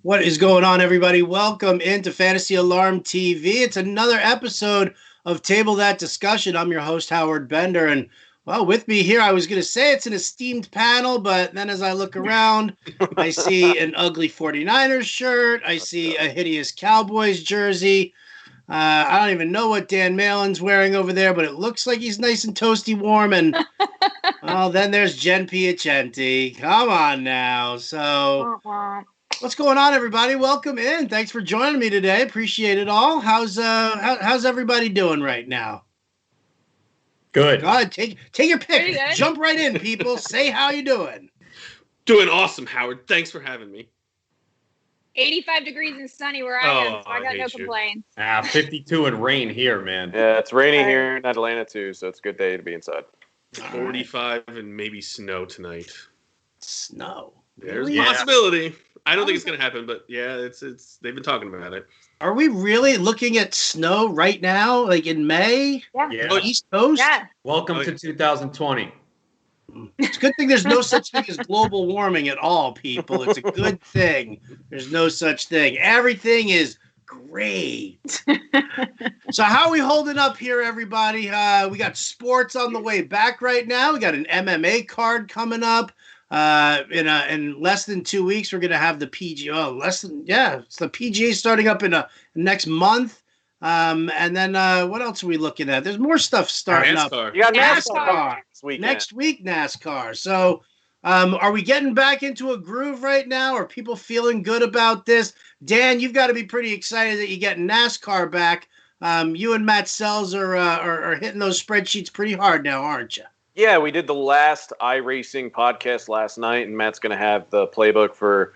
What is going on, everybody? Welcome into Fantasy Alarm TV. It's another episode of Table That Discussion. I'm your host, Howard Bender, and well, with me here, I was going to say it's an esteemed panel, but then as I look around, I see an ugly 49ers shirt. I see a hideous Cowboys jersey. I don't even know what Dan Malin's wearing over there, but it looks like he's nice and toasty warm. And well, then there's Jen Piacenti. Come on now. So what's going on, everybody? Welcome in. Thanks for joining me today. Appreciate it all. How's everybody doing right now? Good. Go ahead, take your pick. Jump right in, people. Say how you doing. Doing awesome, Howard. Thanks for having me. 85 degrees and sunny where I am, so I got no complaints. 52 and rain here, man. Yeah, it's raining here in Atlanta too, so it's a good day to be inside. 45 and maybe snow tonight. Snow? There's a possibility. I don't think it's going to happen, but yeah, it's they've been talking about it. Are we really looking at snow right now, like in May? Yeah. Oh, East Coast? Yeah. Welcome to 2020. It's a good thing there's no such thing as global warming at all, people. It's a good thing. There's no such thing. Everything is great. So how are we holding up here, everybody? We got sports on the way back right now. We got an MMA card coming up. In less than 2 weeks, we're going to have the PGA. It's the PGA starting up in next month. And then what else are we looking at? There's more stuff starting up. You got NASCAR next week, NASCAR. So are we getting back into a groove right now? Are people feeling good about this? Dan, you've got to be pretty excited that you get NASCAR back. You and Matt Sells are hitting those spreadsheets pretty hard now, aren't you? Yeah, we did the last iRacing podcast last night, and Matt's going to have the playbook for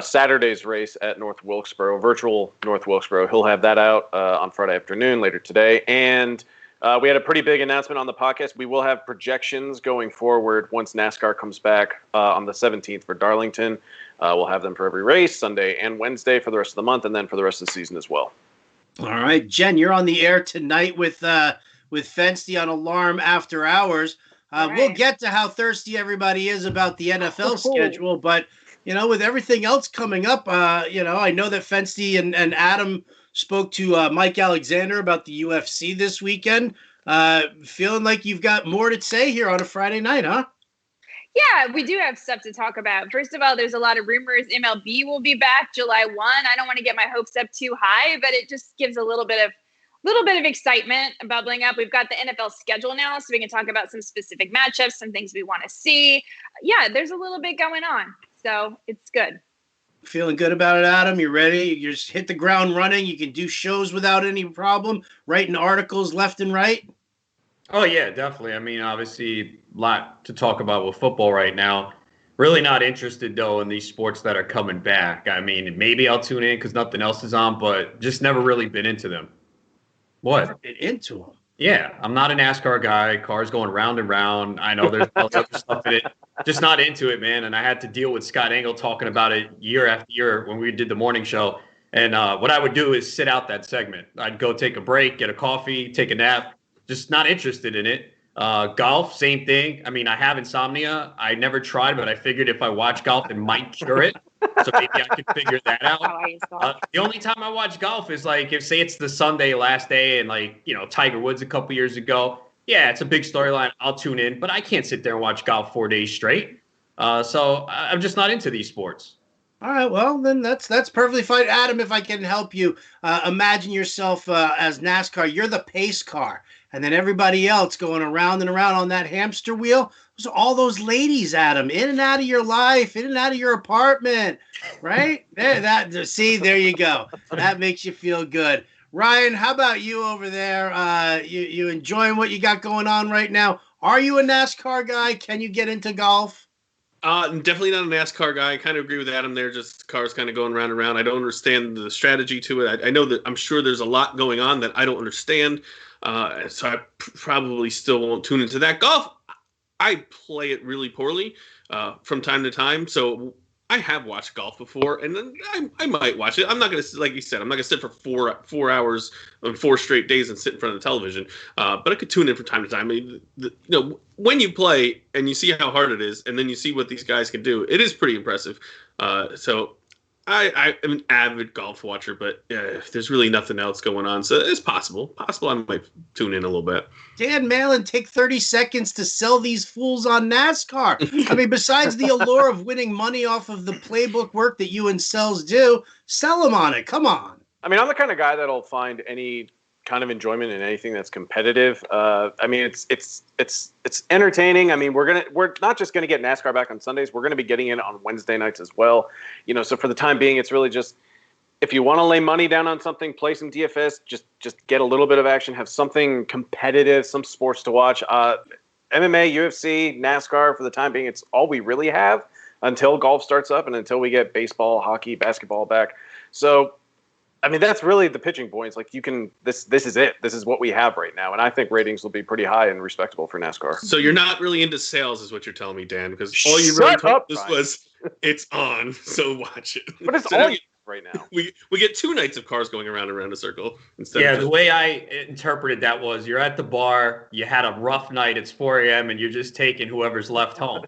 Saturday's race at North Wilkesboro, virtual North Wilkesboro. He'll have that out on Friday afternoon later today. And we had a pretty big announcement on the podcast. We will have projections going forward once NASCAR comes back on the 17th for Darlington. We'll have them for every race, Sunday and Wednesday for the rest of the month, and then for the rest of the season as well. All right, Jen, you're on the air tonight with Fensty on Alarm After Hours. Right. We'll get to how thirsty everybody is about the NFL schedule, but with everything else coming up, I know that Fensty and Adam spoke to Mike Alexander about the UFC this weekend. Feeling like you've got more to say here on a Friday night, huh? Yeah, we do have stuff to talk about. First of all, there's a lot of rumors MLB will be back July 1. I don't want to get my hopes up too high, but it just gives a little bit of excitement bubbling up. We've got the NFL schedule now, so we can talk about some specific matchups, some things we want to see. Yeah, there's a little bit going on, so it's good. Feeling good about it, Adam? You ready? You just hit the ground running. You can do shows without any problem, writing articles left and right? Oh, yeah, definitely. I mean, obviously, a lot to talk about with football right now. Really not interested, though, in these sports that are coming back. I mean, maybe I'll tune in because nothing else is on, but just never really been into them. What? Never been into them? Yeah, I'm not a NASCAR guy. Cars going round and round. I know there's all other stuff in it. Just not into it, man. And I had to deal with Scott Engel talking about it year after year when we did the morning show. And what I would do is sit out that segment. I'd go take a break, get a coffee, take a nap. Just not interested in it. Golf, same thing. I mean, I have insomnia. I never tried, but I figured if I watch golf, it might cure it. So maybe I could figure that out. The only time I watch golf is say it's the Sunday last day and Tiger Woods a couple years ago. Yeah, it's a big storyline. I'll tune in, but I can't sit there and watch golf 4 days straight. So I'm just not into these sports. All right, well, then that's perfectly fine. Adam, if I can help you, imagine yourself as NASCAR. You're the pace car, and then everybody else going around and around on that hamster wheel. Those are all those ladies, Adam, in and out of your life, in and out of your apartment, right? There you go. That makes you feel good. Ryan, how about you over there? You enjoying what you got going on right now? Are you a NASCAR guy? Can you get into golf? I'm definitely not a NASCAR guy. I kind of agree with Adam there. Just cars kind of going round and round. I don't understand the strategy to it. I know that I'm sure there's a lot going on that I don't understand. So I probably still won't tune into that. Golf, I play it really poorly from time to time. So I have watched golf before, and then I might watch it. I'm not going to, like you said, I'm not going to sit for 4 hours on 4 straight days and sit in front of the television. But I could tune in from time to time. I mean, when you play and you see how hard it is, and then you see what these guys can do, it is pretty impressive. So I am an avid golf watcher, but there's really nothing else going on, so it's possible. I might tune in a little bit. Dan Malin, take 30 seconds to sell these fools on NASCAR. I mean, besides the allure of winning money off of the playbook work that you and Sells do, sell them on it. Come on. I mean, I'm the kind of guy that'll find any kind of enjoyment in anything that's competitive. I mean, it's entertaining. I mean, we're not just gonna get NASCAR back on Sundays. We're gonna be getting it on Wednesday nights as well. So for the time being, it's really just, if you want to lay money down on something, play some DFS. Just get a little bit of action. Have something competitive, some sports to watch. MMA, UFC, NASCAR. For the time being, it's all we really have until golf starts up and until we get baseball, hockey, basketball back. So, I mean, that's really the pitching point. It's like this is it. This is what we have right now, and I think ratings will be pretty high and respectable for NASCAR. So you're not really into sales, is what you're telling me, Dan? Because all you really told us was it's on, so watch it. But it's all right now. We get 2 nights of cars going around a circle instead. Yeah, the way I interpreted that was you're at the bar, you had a rough night, it's 4 a.m., and you're just taking whoever's left home.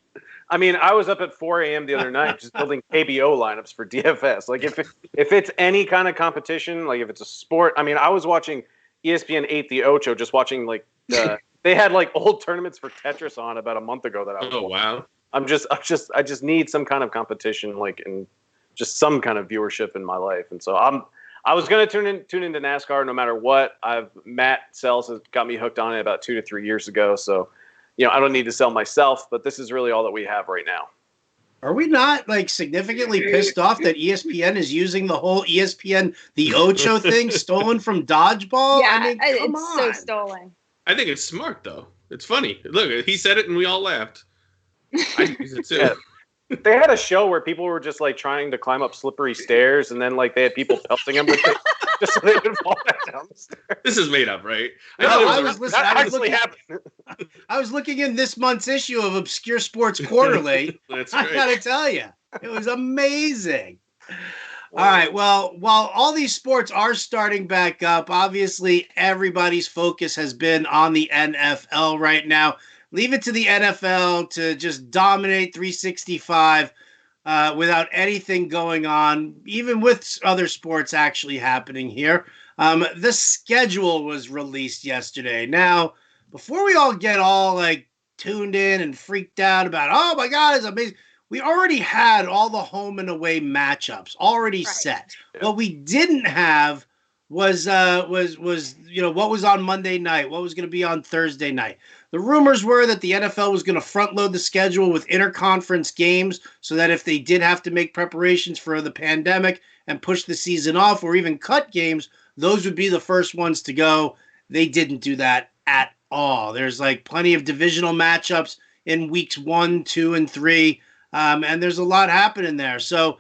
I mean, I was up at 4 a.m. the other night just building KBO lineups for DFS. Like, if it's any kind of competition, like if it's a sport, I mean, I was watching ESPN 8 The Ocho, just watching they had like old tournaments for Tetris on about a month ago that I was watching. Wow. I just need some kind of competition, like, and just some kind of viewership in my life. And so I was going to tune into NASCAR no matter what. Matt Sells has got me hooked on it about 2 to 3 years ago. So, I don't need to sell myself, but this is really all that we have right now. Are we not like significantly pissed off that ESPN is using the whole ESPN the Ocho thing stolen from Dodgeball? Yeah, I mean, it's so stolen. I think it's smart though. It's funny. Look, he said it and we all laughed. I use it too. Yeah. They had a show where people were just like trying to climb up slippery stairs, and then like they had people pelting them with it just so they would fall back down the stairs. This is made up, right? I was looking in this month's issue of Obscure Sports Quarterly. That's right. I gotta tell you, it was amazing. All right. Well, while all these sports are starting back up, obviously everybody's focus has been on the NFL right now. Leave it to the NFL to just dominate 365 without anything going on, even with other sports actually happening here. The schedule was released yesterday. Now, before we all get all like tuned in and freaked out about, oh my God, it's amazing. We already had all the home and away matchups already set. Yeah. What we didn't have was what was on Monday night, what was going to be on Thursday night. The rumors were that the NFL was going to front load the schedule with interconference games so that if they did have to make preparations for the pandemic and push the season off or even cut games, those would be the first ones to go. They didn't do that at all. There's like plenty of divisional matchups in weeks 1, 2, and 3. And there's a lot happening there. So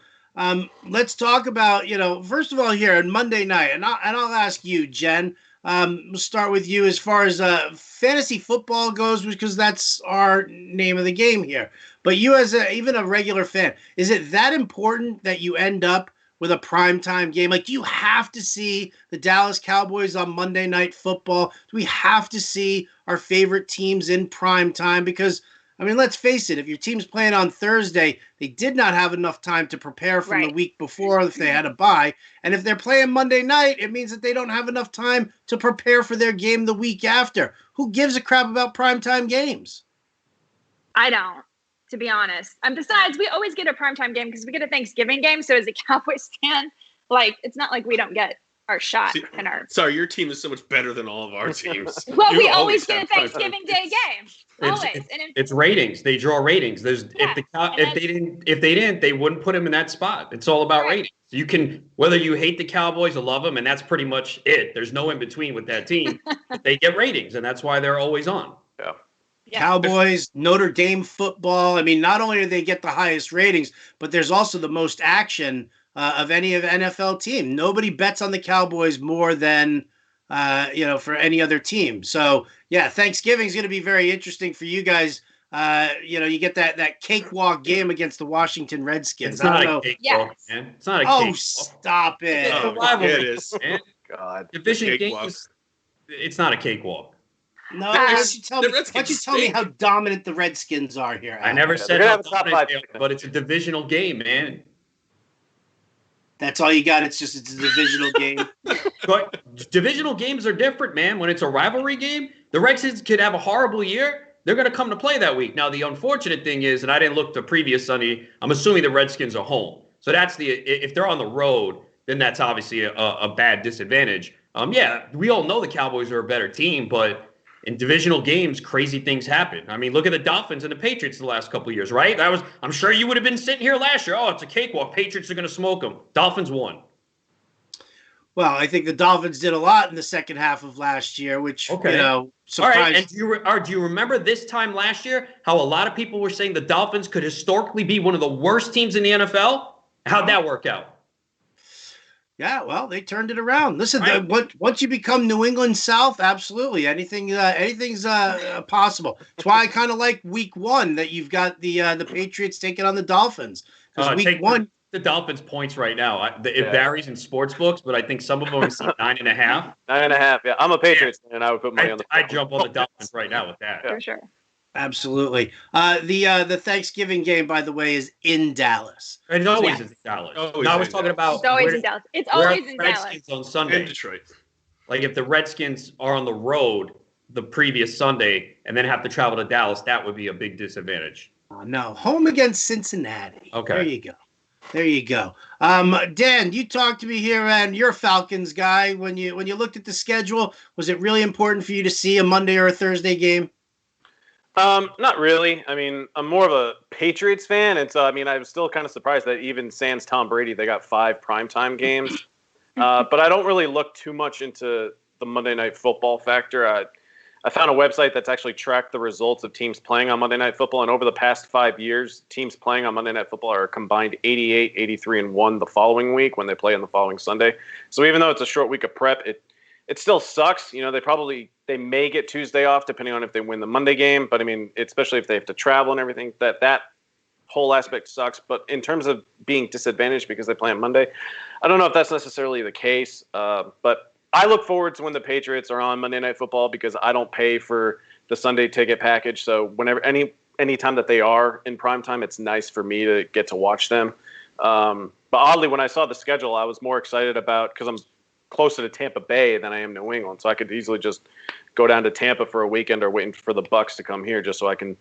let's talk about, first of all here on Monday night, and I'll ask you, Jen, we'll start with you as far as fantasy football goes, because that's our name of the game here. But you as even a regular fan, is it that important that you end up with a primetime game? Like, do you have to see the Dallas Cowboys on Monday Night Football? Do we have to see our favorite teams in primetime? Because I mean, let's face it, if your team's playing on Thursday, they did not have enough time to prepare from the week before if they had a bye. And if they're playing Monday night, it means that they don't have enough time to prepare for their game the week after. Who gives a crap about primetime games? I don't, to be honest. Besides, we always get a primetime game because we get a Thanksgiving game. So as a Cowboys fan, like, it's not like we don't get our shot. Sorry, your team is so much better than all of our teams. Well, we always get a Thanksgiving Day game. Always. It's ratings. They draw ratings. If they didn't, they wouldn't put him in that spot. It's all about ratings. You can, whether you hate the Cowboys or love them, and that's pretty much it. There's no in between with that team. They get ratings, and that's why they're always on. Yeah. Cowboys, Notre Dame football. I mean, not only do they get the highest ratings, but there's also the most action of any of NFL team. Nobody bets on the Cowboys more than for any other team. So yeah, Thanksgiving is going to be very interesting for you guys. You get that cakewalk game against the Washington Redskins. It's not a cakewalk, man. It's not a cakewalk. Oh, stop it! It is. Man. God, division games. It's not a cakewalk. No, why don't you tell me how dominant the Redskins are here? I never said how dominant they are, but it's a divisional game, man. That's all you got. It's a divisional game. But divisional games are different, man. When it's a rivalry game, the Redskins could have a horrible year. They're going to come to play that week. Now, the unfortunate thing is, and I didn't look the previous Sunday, I'm assuming the Redskins are home. So if they're on the road, then that's obviously a bad disadvantage. Yeah, we all know the Cowboys are a better team, but in divisional games, crazy things happen. I mean, look at the Dolphins and the Patriots the last couple of years, right? I'm sure you would have been sitting here last year. Oh, it's a cakewalk. Patriots are going to smoke them. Dolphins won. Well, I think the Dolphins did a lot in the second half of last year, which, surprised. All right, and do you remember this time last year how a lot of people were saying the Dolphins could historically be one of the worst teams in the NFL? How'd that work out? Yeah, well, they turned it around. Listen, right. Once you become New England South, absolutely, anything's possible. That's why I kind of like Week 1 that you've got the Patriots taking on the Dolphins. Because Week 1, the Dolphins points right now. It varies in sports books, but I think some of them see 9.5. 9.5. Yeah, I'm a Patriots fan. I would put money on the. I'd jump on the Dolphins right now with that. For sure. Absolutely. The Thanksgiving game, by the way, is in Dallas. It's always in Dallas. I was talking about. It's always in Dallas. It's always in Dallas. Redskins on Sunday. In Detroit. Like if the Redskins are on the road the previous Sunday and then have to travel to Dallas, that would be a big disadvantage. No, home against Cincinnati. Okay. There you go. Dan, you talked to me here, and you're a Falcons guy. When you looked at the schedule, was it really important for you to see a Monday or a Thursday game? Not really. I mean, I'm more of a Patriots fan, and so I was still kind of surprised that even sans Tom Brady, they got 5 primetime games. But I don't really look too much into the Monday Night Football factor. I found a website that's actually tracked the results of teams playing on Monday Night Football, and over the past 5 years, teams playing on Monday Night Football are combined 88, 83, and 1 the following week when they play on the following Sunday. So even though it's a short week of prep, it still sucks. They may get Tuesday off depending on if they win the Monday game, but especially if they have to travel and everything, that whole aspect sucks. But in terms of being disadvantaged because they play on Monday, I don't know if that's necessarily the case. But I look forward to when the Patriots are on Monday Night Football because I don't pay for the Sunday ticket package. So whenever any time that they are in primetime, it's nice for me to get to watch them. But oddly, when I saw the schedule, I was more excited about because I'm closer to Tampa Bay than I am New England, so I could easily just go down to Tampa for a weekend or waiting for the Bucs to come here just so I can,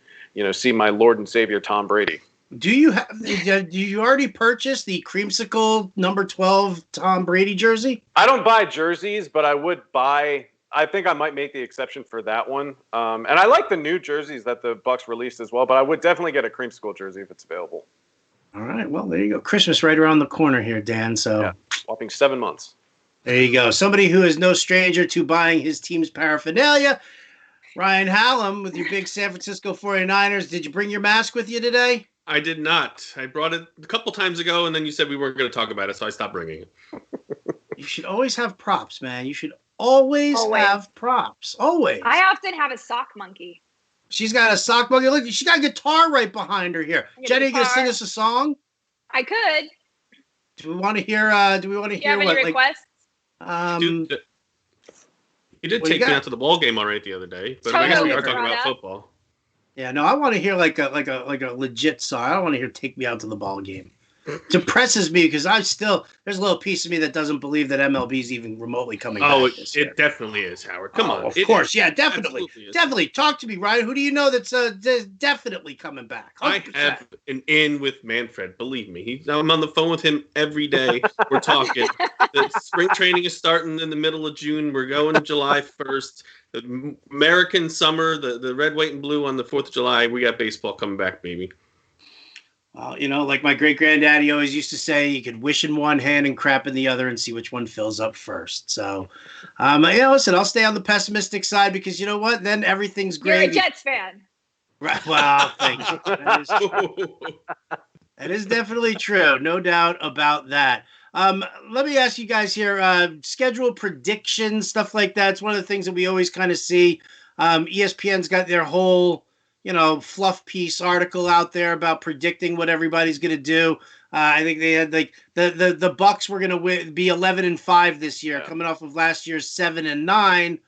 see my Lord and Savior Tom Brady. Do you already purchase the creamsicle number 12 Tom Brady jersey? I don't buy jerseys, but I would buy. I think I might make the exception for that one. And I like the new jerseys that the Bucs released as well, but I would definitely get a creamsicle jersey if it's available. All right, well there you go. Christmas right around the corner here, Dan. So yeah, whopping 7 months. There you go. Somebody who is no stranger to buying his team's paraphernalia. Ryan Hallam with your big San Francisco 49ers. Did you bring your mask with you today? I did not. I brought it a couple times ago, and then you said we weren't going to talk about it, so I stopped bringing it. You should always have props, man. You should always have props. Always. I often have a sock monkey. She's got a sock monkey. Look, she got a guitar right behind her here. Jenny, you going to sing us a song? I could. Do we want to hear? Do you have any requests? He did take me out to the ball game already the other day, but I guess we are talking about football. Yeah, no, I want to hear like a legit song. I don't want to hear "Take Me Out to the Ball Game." It depresses me because there's a little piece of me that doesn't believe that MLB is even remotely coming back this year. It definitely is, Howard. Come on. Of course. Yeah, definitely. Definitely. Talk to me, Ryan. Who do you know that's definitely coming back? 100%. I have an in with Manfred. Believe me. I'm on the phone with him every day. We're talking. The spring training is starting in the middle of June. We're going July 1st. The American summer, the red, white, and blue on the 4th of July. We got baseball coming back, baby. Well, like my great-granddaddy always used to say, you could wish in one hand and crap in the other and see which one fills up first. So, listen, I'll stay on the pessimistic side because you know what? Then everything's great. You're a Jets fan. Right. Well, thank you. That is definitely true. No doubt about that. Let me ask you guys here, schedule predictions, stuff like that. It's one of the things that we always kind of see. ESPN's got their whole fluff piece article out there about predicting what everybody's going to do. I think they had like the Bucs were going to be 11-5 this year, coming off of last year's 7-9.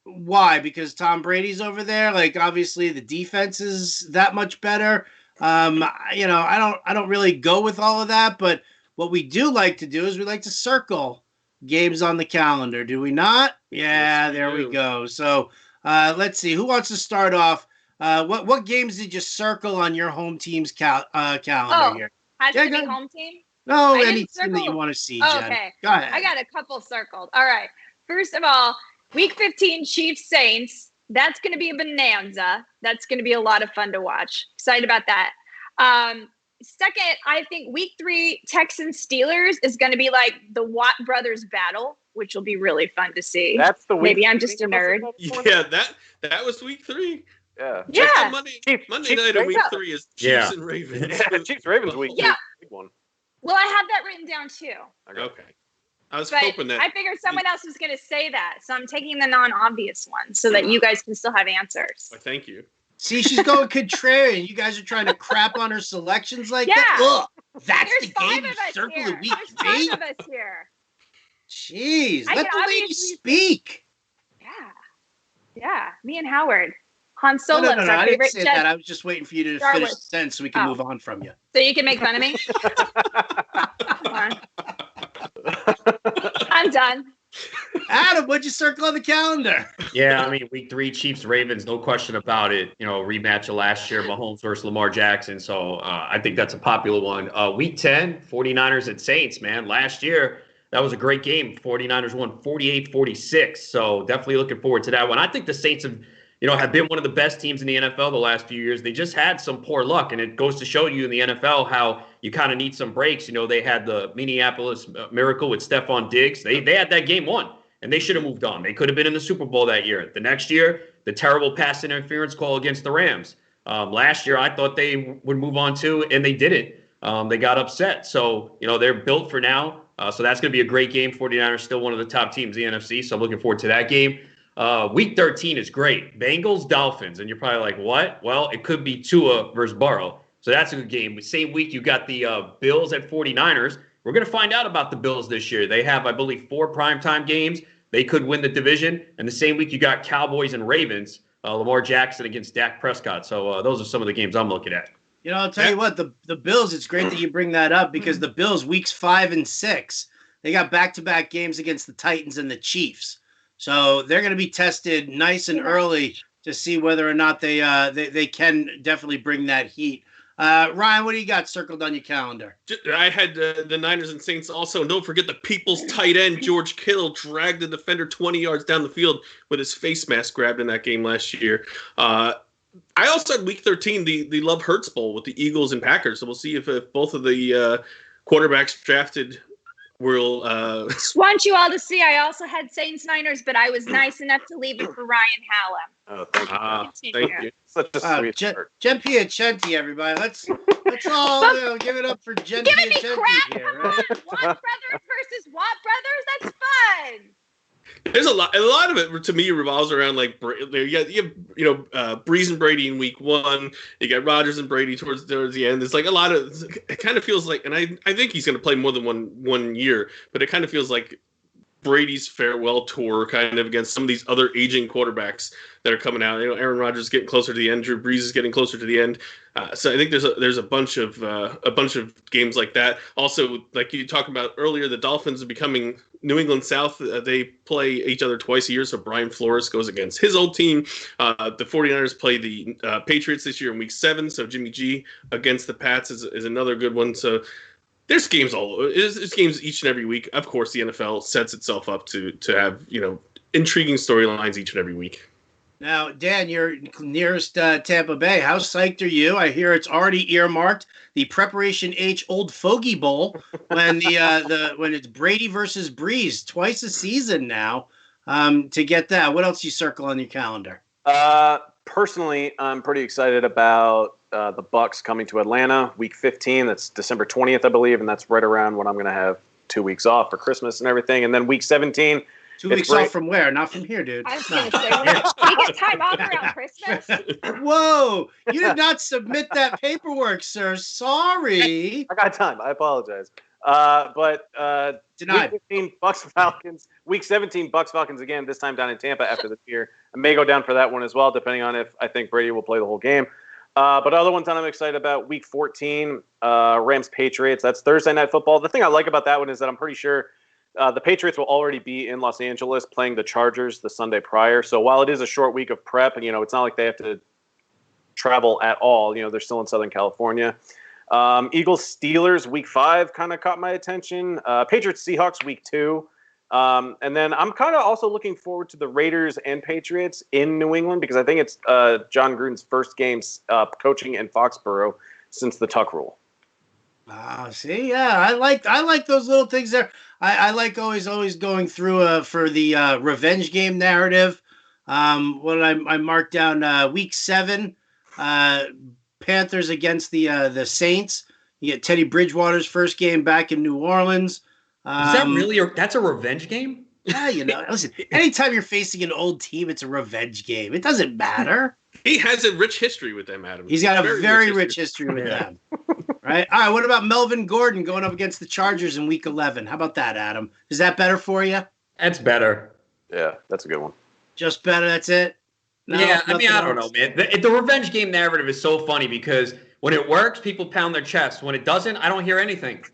Why? Because Tom Brady's over there. Like obviously the defense is that much better. I don't really go with all of that, but what we do like to do is we like to circle games on the calendar. Do we not? Yeah, Yes, there we do. go. So let's see. Who wants to start off? What games did you circle on your home team's calendar here? Has Yeah, to be go. home team? No, I didn't any team that you circle- want to see, Oh, Jen. okay. Go ahead. I got a couple circled. All right. First of all, week 15 Chiefs Saints. That's going to be a bonanza. That's going to be a lot of fun to watch. Excited about that. Second, I think week 3 Texans Steelers is going to be like the Watt brothers battle, which will be really fun to see. That's the week. Maybe I'm just a nerd. Yeah, that was week 3. Yeah. Yeah. That's on Monday Chiefs night of week Ravens. 3 is Chiefs Yeah. and Ravens. Yeah, Chiefs Ravens week. Yeah. Big one. Well, I have that written down too. Okay. I was But hoping that. I figured someone else was going to say that. So I'm taking the non-obvious one so that you guys can still have answers. Why, thank you. See, she's going contrarian. You guys are trying to crap on her selections like Yeah. that? Ugh, that's There's the game 5 you of us circle here. in week There's 3? 5 of us here. Jeez, I let can the lady obviously- speak. Yeah. Me and Howard. Han Solo. No, our I didn't favorite say Jedi. that. I was just waiting for you to Star finish Wars. the sentence so we can Oh. move on from you. So you can make fun of me? Come on. I'm done. Adam, what'd you circle on the calendar? Yeah, I mean, week 3, Chiefs, Ravens, no question about it. Rematch of last year, Mahomes versus Lamar Jackson. So I think that's a popular one. Week 10, 49ers and Saints, man. Last year, that was a great game. 49ers won 48-46. So definitely looking forward to that one. I think the Saints have been one of the best teams in the NFL the last few years. They just had some poor luck, and it goes to show you in the NFL how you kind of need some breaks. They had the Minneapolis Miracle with Stephon Diggs. They had that game won, and they should have moved on. They could have been in the Super Bowl that year. The next year, the terrible pass interference call against the Rams. Last year, I thought they would move on too, and they didn't. They got upset. So, they're built for now. So that's going to be a great game. 49ers still one of the top teams in the NFC, so I'm looking forward to that game. Week 13 is great. Bengals, Dolphins. And you're probably like, what? Well, it could be Tua versus Burrow. So that's a good game. But same week, you got the Bills at 49ers. We're going to find out about the Bills this year. They have, I believe, 4 primetime games. They could win the division. And the same week, you got Cowboys and Ravens. Lamar Jackson against Dak Prescott. So those are some of the games I'm looking at. I'll tell you what, the Bills, it's great that you bring that up because the Bills, weeks 5 and 6, they got back-to-back games against the Titans and the Chiefs. So they're going to be tested nice and early to see whether or not they can definitely bring that heat. Ryan, what do you got circled on your calendar? I had the Niners and Saints also. And don't forget the people's tight end, George Kittle, dragged the defender 20 yards down the field with his face mask grabbed in that game last year. I also had week 13, the Love Hurts Bowl with the Eagles and Packers. So we'll see if both of the quarterbacks drafted will. Want you all to see, I also had Saints Niners, but I was nice enough to leave it for Ryan Hallam. Oh, thank you. Thank you. Such a sweet start. Jen Piacenti, everybody. Let's all give it up for Jen Giving me Piacenti crap. here, Come on. right? Watt brothers versus Watt brothers. That's fun. There's a lot of it to me revolves around like you have Breeze and Brady in week 1. You got Rodgers and Brady towards the end. It's like a lot of it kind of feels like, and I think he's going to play more than one year, but it kind of feels like Brady's farewell tour kind of against some of these other aging quarterbacks that are coming out. Aaron Rodgers is getting closer to the end. Drew Brees is getting closer to the end. So I think there's a bunch of games like that. Also, like you talked about earlier, the Dolphins are becoming New England South. They play each other twice a year. So Brian Flores goes against his old team. The 49ers play the Patriots this year in week 7. So Jimmy G against the Pats is another good one. So there's games it's games each and every week. Of course, the NFL sets itself up to have intriguing storylines each and every week. Now, Dan, you're nearest Tampa Bay. How psyched are you? I hear it's already earmarked the Preparation H Old Fogey Bowl when when it's Brady versus Breeze twice a season now. To get that, what else you circle on your calendar? Personally, I'm pretty excited about the Bucs coming to Atlanta week 15. That's December 20th, I believe, and that's right around when I'm going to have 2 weeks off for Christmas and everything. And then week 17. 2 weeks off from where? Not from here, dude. I was going to say, we get time off around Christmas. Whoa, you did not submit that paperwork, sir. Sorry. I got time. I apologize. But Denied. Week 15, Bucks Falcons. Week 17, Bucks Falcons again. This time down in Tampa after this year. I may go down for that one as well, depending on if I think Brady will play the whole game. But other ones that I'm excited about, Week 14, Rams-Patriots. That's Thursday Night Football. The thing I like about that one is that I'm pretty sure the Patriots will already be in Los Angeles playing the Chargers the Sunday prior. So while it is a short week of prep, and it's not like they have to travel at all. They're still in Southern California. Eagles-Steelers Week 5 kind of caught my attention. Patriots-Seahawks Week 2. And then I'm kind of also looking forward to the Raiders and Patriots in New England because I think it's John Gruden's first game coaching in Foxborough since the Tuck rule. See, yeah, I like those little things there. I like always going through for the revenge game narrative. What I marked down Week 7, Panthers against the Saints. You get Teddy Bridgewater's first game back in New Orleans. Is that really that's a revenge game? Yeah, listen, anytime you're facing an old team, it's a revenge game. It doesn't matter. He has a rich history with them, Adam. He's got a very rich history with them. Right? All right, what about Melvin Gordon going up against the Chargers in Week 11? How about that, Adam? Is that better for you? That's better. Yeah, that's a good one. Just better, that's it? No, yeah, I don't know, man. The revenge game narrative is so funny because when it works, people pound their chests. When it doesn't, I don't hear anything.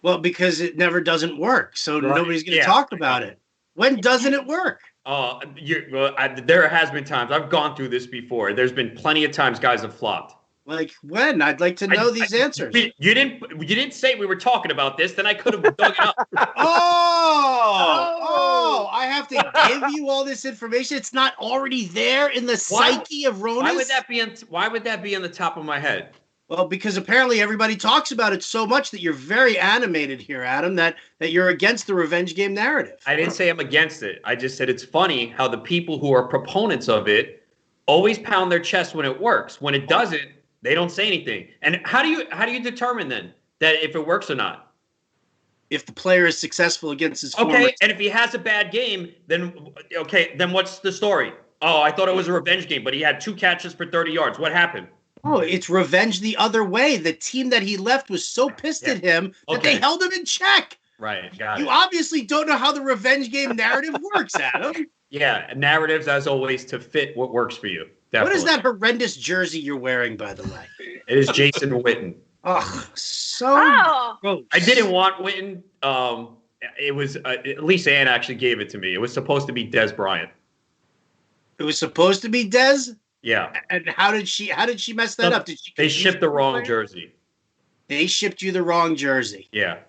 Well, because it never doesn't work, so nobody's going to talk about it. When doesn't it work? There has been times. I've gone through this before. There's been plenty of times guys have flopped. Like when? I'd like to know these answers. You didn't say we were talking about this, then I could have dug it up. I have to give you all this information. It's not already there in the psyche of Ronis? Why would that be on the top of my head? Well, because apparently everybody talks about it so much that you're very animated here, Adam, that you're against the revenge game narrative. I didn't say I'm against it. I just said it's funny how the people who are proponents of it always pound their chest when it works. When it doesn't, they don't say anything. And how do you determine then that if it works or not? If the player is successful against his former team. And if he has a bad game, then what's the story? Oh, I thought it was a revenge game, but he had 2 catches for 30 yards. What happened? Oh, it's revenge the other way. The team that he left was so pissed at him that they held him in check. Right, got it. You obviously don't know how the revenge game narrative works, Adam. Yeah, narratives, as always, to fit what works for you. Definitely. What is that horrendous jersey you're wearing, by the way? It is Jason Witten. Gross. I didn't want Witten. It was Lisa Ann actually gave it to me. It was supposed to be Des Bryant. It was supposed to be Des? Yeah. And how did she mess that up? They shipped the wrong jersey. They shipped you the wrong jersey. Yeah.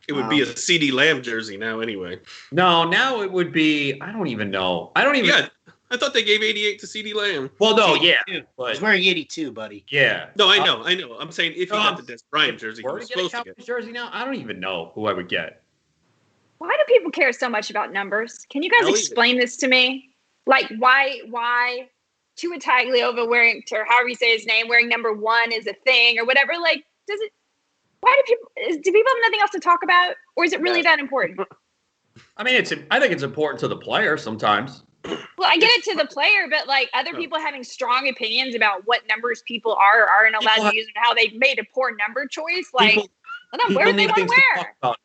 It would be a CD Lamb jersey now anyway. No, now it would be, I don't even know. Yeah, I thought they gave 88 to CD Lamb. Well, no, yeah. But he's wearing 82, buddy. Yeah. No, I know. I'm saying if you got the Des Bryant jersey, he was supposed to get. Jersey now? I don't even know who I would get. Why do people care so much about numbers? Can you guys explain this to me? Like, why Tua Tagovailoa wearing, or however you say his name, wearing number 1 is a thing or whatever? Like, why do people have nothing else to talk about? Or is it really that important? I mean, I think it's important to the player sometimes. Well, I get it to the player, but like other people having strong opinions about what numbers people are or aren't allowed to use and how they made a poor number choice. Like, where do they want to wear?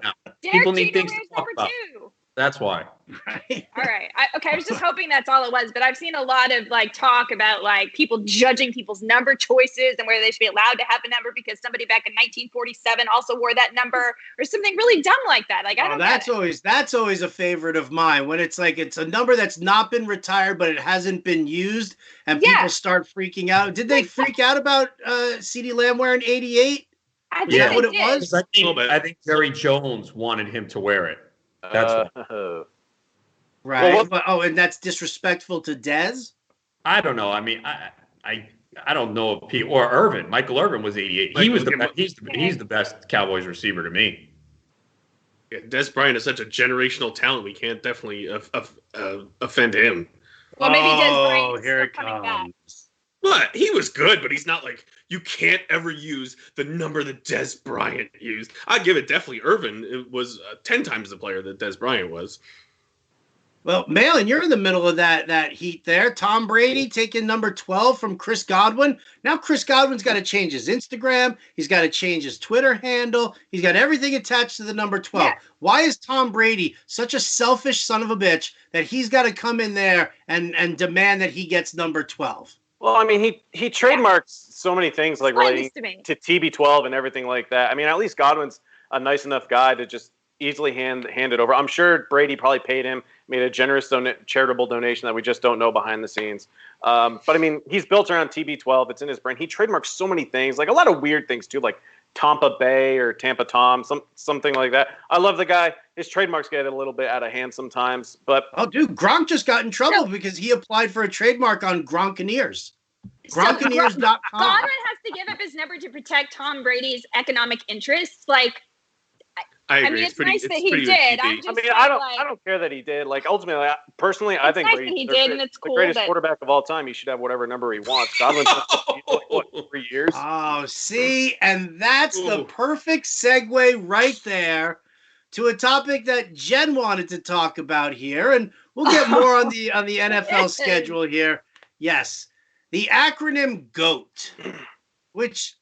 People need things to talk about. 2. That's why. All right. I was just hoping that's all it was, but I've seen a lot of like talk about like people judging people's number choices and whether they should be allowed to have a number because somebody back in 1947 also wore that number or something really dumb like that. Like, I don't know. That's always a favorite of mine when it's like it's a number that's not been retired but it hasn't been used and people start freaking out. Did they freak out about CeeDee Lamb wearing 88? Is that what it was? I think Jerry Jones wanted him to wear it. That's right. And that's disrespectful to Dez? I don't know. I mean, I don't know if or Irvin. Michael Irvin was 88. He was the best. He's the best Cowboys receiver to me. Yeah, Des Bryant is such a generational talent. We can't definitely offend him. Well, maybe Des Bryant here it coming back. But he was good, but he's not like you can't ever use the number that Des Bryant used. I'd give it definitely Irvin. It was 10 times the player that Des Bryant was. Well, Malin, you're in the middle of that heat there. Tom Brady taking number 12 from Chris Godwin. Now Chris Godwin's got to change his Instagram. He's got to change his Twitter handle. He's got everything attached to the number 12. Yeah. Why is Tom Brady such a selfish son of a bitch that he's got to come in there and demand that he gets number 12? Well, I mean, he trademarks so many things like relating to TB12 and everything like that. I mean, at least Godwin's a nice enough guy to just easily hand it over. I'm sure Brady probably paid him, made a generous charitable donation that we just don't know behind the scenes. But I mean, he's built around TB12. It's in his brain. He trademarks so many things, like a lot of weird things too, like Tampa Bay or Tampa Tom, something like that. I love the guy. His trademarks get a little bit out of hand sometimes, but dude, Gronk just got in trouble because he applied for a trademark on Gronkaneers. Gronkaneers.com. Godwin has to give up his number to protect Tom Brady's economic interests. Like, I agree. mean, it's nice that he did. I mean, I don't care that he did. Like, ultimately, personally, I think Brady's the greatest quarterback of all time. He should have whatever number he wants. Godwin's what, 3 years? Oh, see, and that's the perfect segue right there to a topic that Jen wanted to talk about here, and we'll get more on the NFL schedule here. Yes, the acronym GOAT, which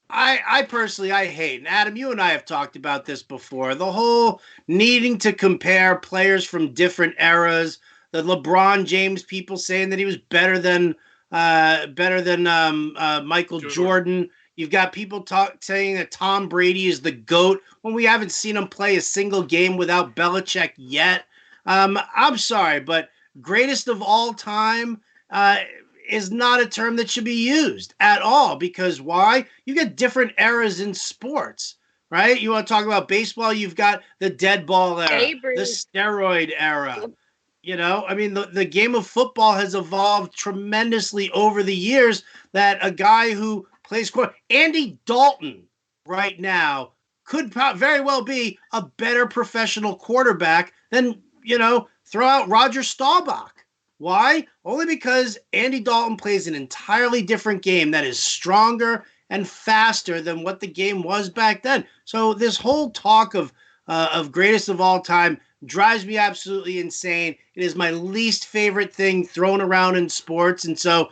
I personally hate. And Adam, you and I have talked about this before. The whole needing to compare players from different eras. The LeBron James people saying that he was better than Michael Jordan. You've got people saying that Tom Brady is the GOAT when we haven't seen him play a single game without Belichick yet. I'm sorry, but greatest of all time is not a term that should be used at all, because why? You got different eras in sports, right? You want to talk about baseball, you've got the dead ball era, the steroid era. You know, I mean, the game of football has evolved tremendously over the years, that a guy who plays Andy Dalton right now could very well be a better professional quarterback than, throw out Roger Staubach. Why? Only because Andy Dalton plays an entirely different game that is stronger and faster than what the game was back then. So this whole talk of greatest of all time drives me absolutely insane. It is my least favorite thing thrown around in sports. And so,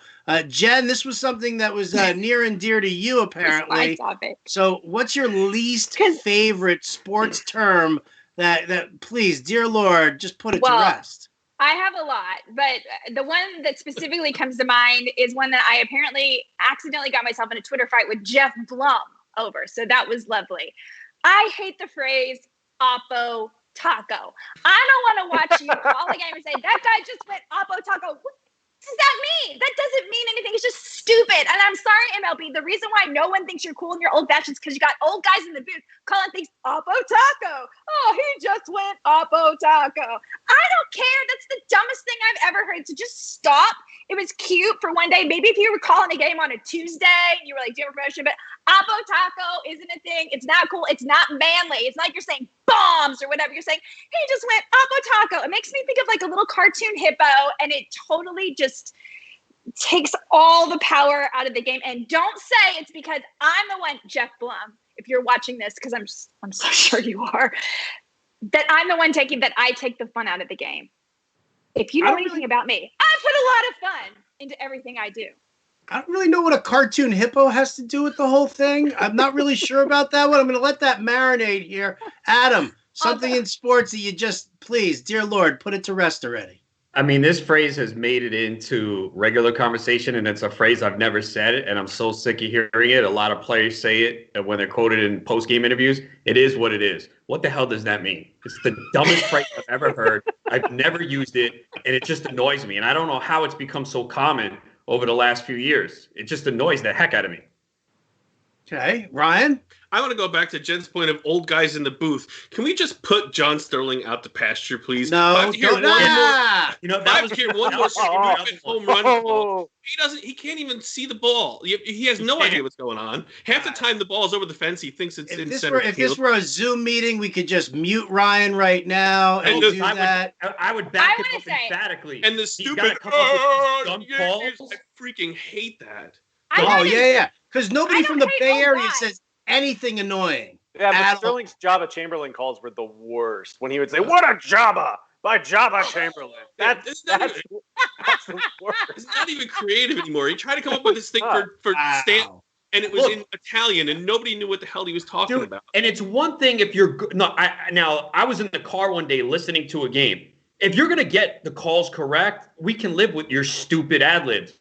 Jen, this was something that was near and dear to you, apparently. So what's your least favorite sports term that please, dear Lord, just put it to rest? I have a lot, but the one that specifically comes to mind is one that I apparently accidentally got myself in a Twitter fight with Jeff Blum over. So that was lovely. I hate the phrase Oppo Taco. I don't want to watch you call a game and say, that guy just went Oppo Taco. What does that mean? That doesn't mean anything. It's just stupid. And I'm sorry, MLB. The reason why no one thinks you're cool and you're old fashioned is because you got old guys in the booth calling things Oppo Taco. Oh, he just went Oppo Taco. I don't care. That's the dumbest thing I've ever heard. So just stop. It was cute for one day. Maybe if you were calling a game on a Tuesday, you were like doing a promotion, but Oppo Taco isn't a thing. It's not cool. It's not manly. It's not like you're saying bombs or whatever. You're saying, he just went Oppo Taco. It makes me think of like a little cartoon hippo, and it totally just takes all the power out of the game. And don't say it's because I'm the one, Jeff Blum, if you're watching this, because I'm so sure you are, that I'm the one that I take the fun out of the game. If you know anything about me, I put a lot of fun into everything I do. I don't really know what a cartoon hippo has to do with the whole thing. I'm not really sure about that one. I'm going to let that marinate here. Adam, something in sports that you just, please, dear Lord, put it to rest already. I mean, this phrase has made it into regular conversation, and it's a phrase I've never said, and I'm so sick of hearing it. A lot of players say it when they're quoted in post-game interviews. It is what it is. What the hell does that mean? It's the dumbest phrase I've ever heard. I've never used it, and it just annoys me. And I don't know how it's become so common over the last few years. It just annoys the heck out of me. Okay, Ryan? I want to go back to Jen's point of old guys in the booth. Can we just put John Sterling out to pasture, please? No, one more stupid home run ball. He can't even see the ball. He has no idea what's going on. Half the time the ball's over the fence, he thinks it's in center field. If this were a Zoom meeting, we could just mute Ryan right now and do that. I would back it up emphatically. And the stupid I freaking hate that. Yeah. Because nobody from the Bay Area says anything annoying. Yeah, but Sterling's Jabba Chamberlain calls were the worst. When he would say, "What a Jabba!" by Jabba Chamberlain. That's the worst. It's not even creative anymore. He tried to come up with this thing for Stan, and it was in Italian, and nobody knew what the hell he was talking about. And it's one thing if you're I was in the car one day listening to a game. If you're gonna get the calls correct, we can live with your stupid ad libs.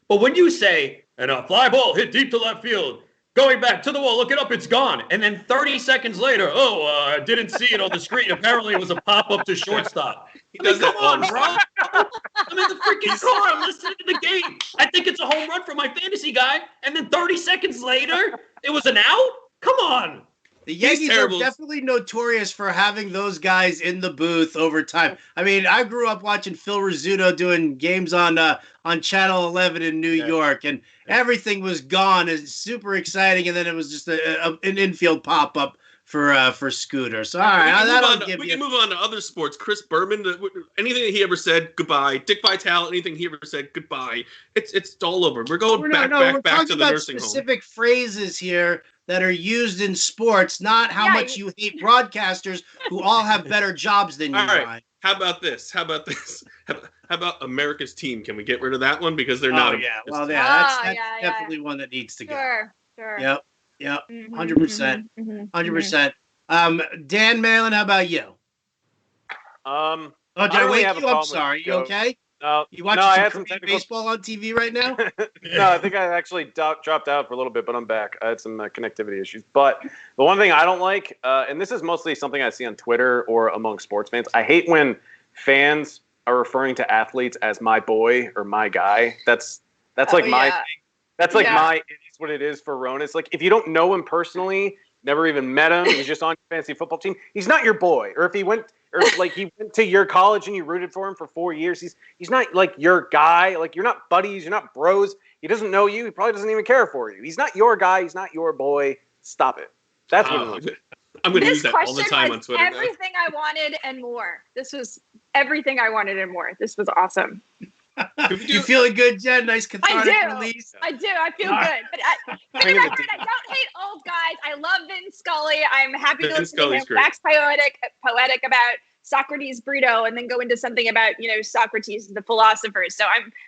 But when you say, and a fly ball hit deep to left field, going back to the wall, look it up, it's gone. And then 30 seconds later, I didn't see it on the screen. Apparently it was a pop-up to shortstop. Come on, bro. I'm in the freaking car. I'm listening to the game. I think it's a home run for my fantasy guy. And then 30 seconds later, it was an out? Come on. The Yankees are definitely notorious for having those guys in the booth over time. I mean, I grew up watching Phil Rizzuto doing games on Channel 11 in New York, and everything was gone. It's super exciting, and then it was just an infield pop-up for Scooter. So, all right, we can move on to other sports. Chris Berman, anything that he ever said, goodbye. Dick Vitale, anything he ever said, goodbye. It's all over. We're going back to the nursing home. Specific phrases here that are used in sports, not how much you hate broadcasters who all have better jobs than you. All right. How about this? How about America's Team? Can we get rid of that one because they're not? That's definitely one that needs to go. Sure. Yep. 100%. 100%. Dan Malin, how about you? Did I wake you up? Sorry. You okay? You watching some baseball on TV right now? No, I think I actually dropped out for a little bit, but I'm back. I had some connectivity issues. But the one thing I don't like, and this is mostly something I see on Twitter or among sports fans, I hate when fans are referring to athletes as my boy or my guy. That's like my thing. That's like my, it's what it is for Ronis. Like, if you don't know him personally, never even met him, he's just on your fantasy football team, he's not your boy. Or if he went to your college and you rooted for him for 4 years, he's not like your guy. Like, you're not buddies, you're not bros. He doesn't know you. He probably doesn't even care for you. He's not your guy. He's not your boy. Stop it. That's what I'm going to use that all the time on Twitter. Everything I wanted and more. This was everything I wanted and more. This was awesome. You feeling good, Jen? Nice cathartic release. I do. I feel good. But for the record, I don't hate old guys. I love Vin Scully. I'm happy to listen to him wax poetic about Socrates Brito, and then go into something about Socrates the philosopher. So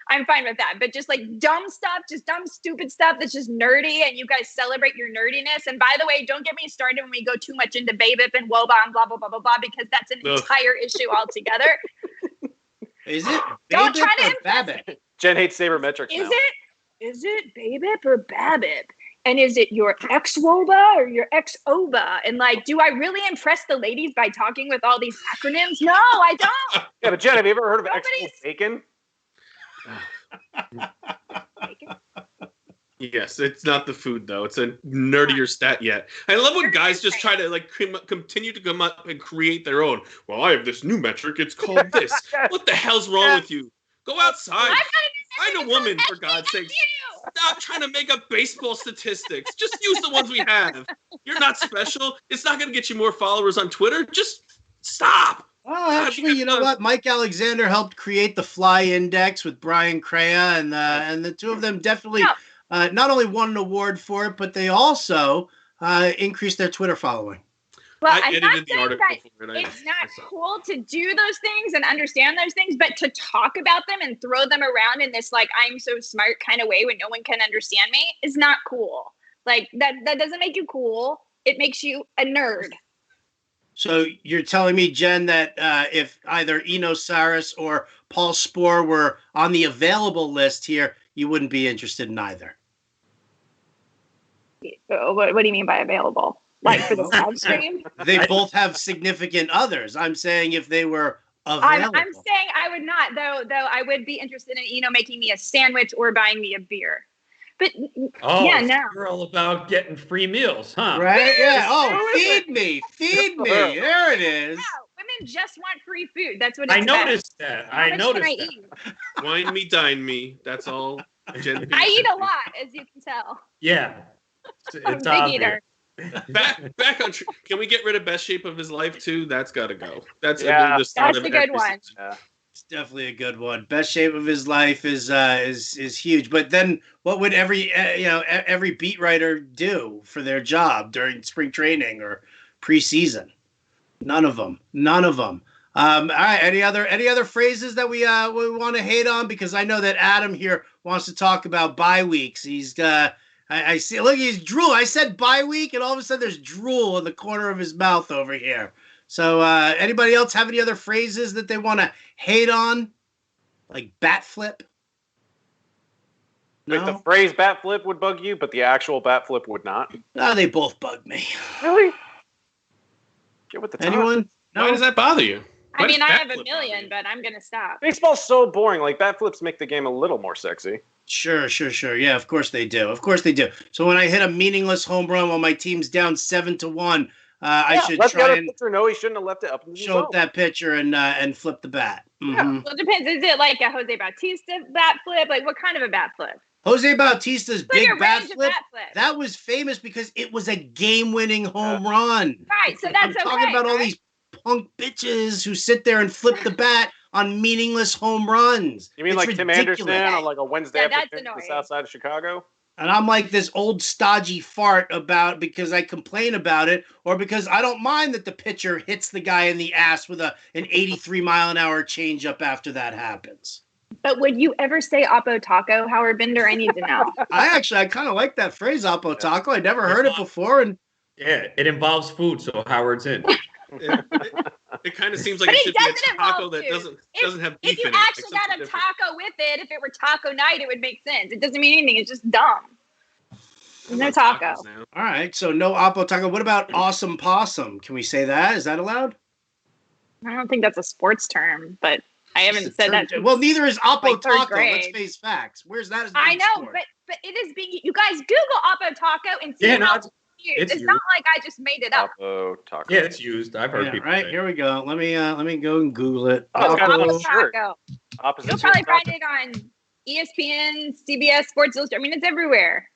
I'm fine with that. But just like dumb stuff, just dumb stupid stuff that's just nerdy, and you guys celebrate your nerdiness. And by the way, don't get me started when we go too much into BABIP and WOBA and blah blah blah blah blah, because that's an entire issue altogether. Is it don't try to BABIP? Jen hates sabermetrics now. Is it BABIP or BABIP? And is it your ex-WOBA or your ex-OBA? And like, do I really impress the ladies by talking with all these acronyms? No, I don't. Yeah, but Jen, have you ever heard of ex-bacon? Bacon? Yes, it's not the food though. It's a nerdier stat yet. I love when guys just try to like continue to come up and create their own. Well, I have this new metric. It's called this. What the hell's wrong with you? Go outside. Find a woman, for God's sake. Stop trying to make up baseball statistics. Just use the ones we have. You're not special. It's not going to get you more followers on Twitter. Just stop. Oh, actually, you know what? Mike Alexander helped create the Fly Index with Brian Crea, and the two of them definitely not only won an award for it, but they also increased their Twitter following. Well, I'm not saying that it's not cool to do those things and understand those things, but to talk about them and throw them around in this like I'm so smart kind of way when no one can understand me is not cool. Like that doesn't make you cool. It makes you a nerd. So you're telling me, Jen, that if either Eno Saris or Paul Spohr were on the available list here, you wouldn't be interested in either? What do you mean by available? Like for the live stream? They both have significant others. I'm saying if they were available. I'm saying I would not, though I would be interested in making me a sandwich or buying me a beer. But you're all about getting free meals, huh? Right? Yeah. Oh, feed me. There it is. Yeah, women just want free food. That's what it's I noticed that. I noticed that. Eat? Wine me, dine me. That's all. I eat a lot, as you can tell. Yeah. I'm a big eater. Back on. Can we get rid of best shape of his life too? That's got to go. That's that's a good one. Yeah. It's definitely a good one. Best shape of his life is huge. But then, what would every beat writer do for their job during spring training or preseason? None of them. All right. Any other phrases that we want to hate on? Because I know that Adam here wants to talk about bye weeks. He's I see. Look, he's drool. I said bye week, and all of a sudden there's drool in the corner of his mouth over here. So, anybody else have any other phrases that they want to hate on, like bat flip? Like the phrase bat flip would bug you, but the actual bat flip would not? No, they both bug me. Really? Get with the time. Anyone? No? Why does that bother you? I mean, I have a million, but I'm going to stop. Baseball's so boring. Like, bat flips make the game a little more sexy. Sure. Yeah, of course they do. So when I hit a meaningless home run while my team's down 7-1, I should let try the other and pitcher know he shouldn't have left it up in the show zone. up that pitcher and flip the bat. Yeah. Mhm. Well, it depends. Is it like a Jose Bautista bat flip? Like, what kind of a bat flip? Jose Bautista's Like big a bat range of flip, bat flips. that was famous because it was a game-winning home run. Right, so that's I'm talking about all these punk bitches who sit there and flip the bat on meaningless home runs. You mean It's like Tim ridiculous. Anderson on like a Wednesday Yeah, that's afternoon in the annoying. south side of Chicago? And I'm like this old stodgy fart about because I complain about it or because I don't mind that the pitcher hits the guy in the ass with an 83-mile-an-hour changeup after that happens. But would you ever say Oppo Taco, Howard Bender? I need to know. I kind of like that phrase, Oppo Taco. I never heard it before. And Yeah, it involves food, so Howard's in. It kind of seems like But it it should be a doesn't taco involve that food. doesn't have beef If you in it. actually like got something a different. taco with it, if it were taco night, it would make sense. It doesn't mean anything. It's just dumb. There's no taco. Tacos now. all right, so no Oppo Taco. What about awesome possum? Can we say that? Is that allowed? I don't think that's a sports term, but I haven't said that. Well, neither is Oppo like third Taco. Let's grade. face facts. Where's that? As I being know, scored? but it is being. You guys Google Oppo Taco and see Yeah, no, how it's it's used. not like I just made it up. Oppo Taco. Yeah, it's used. I've heard Yeah, people right. say. Here we go. Let me go and Google it. Oh, it's got Oppo a shirt. Taco. Opposite You'll probably taco. find it on ESPN, CBS, Sports Illustrated. I mean, it's everywhere.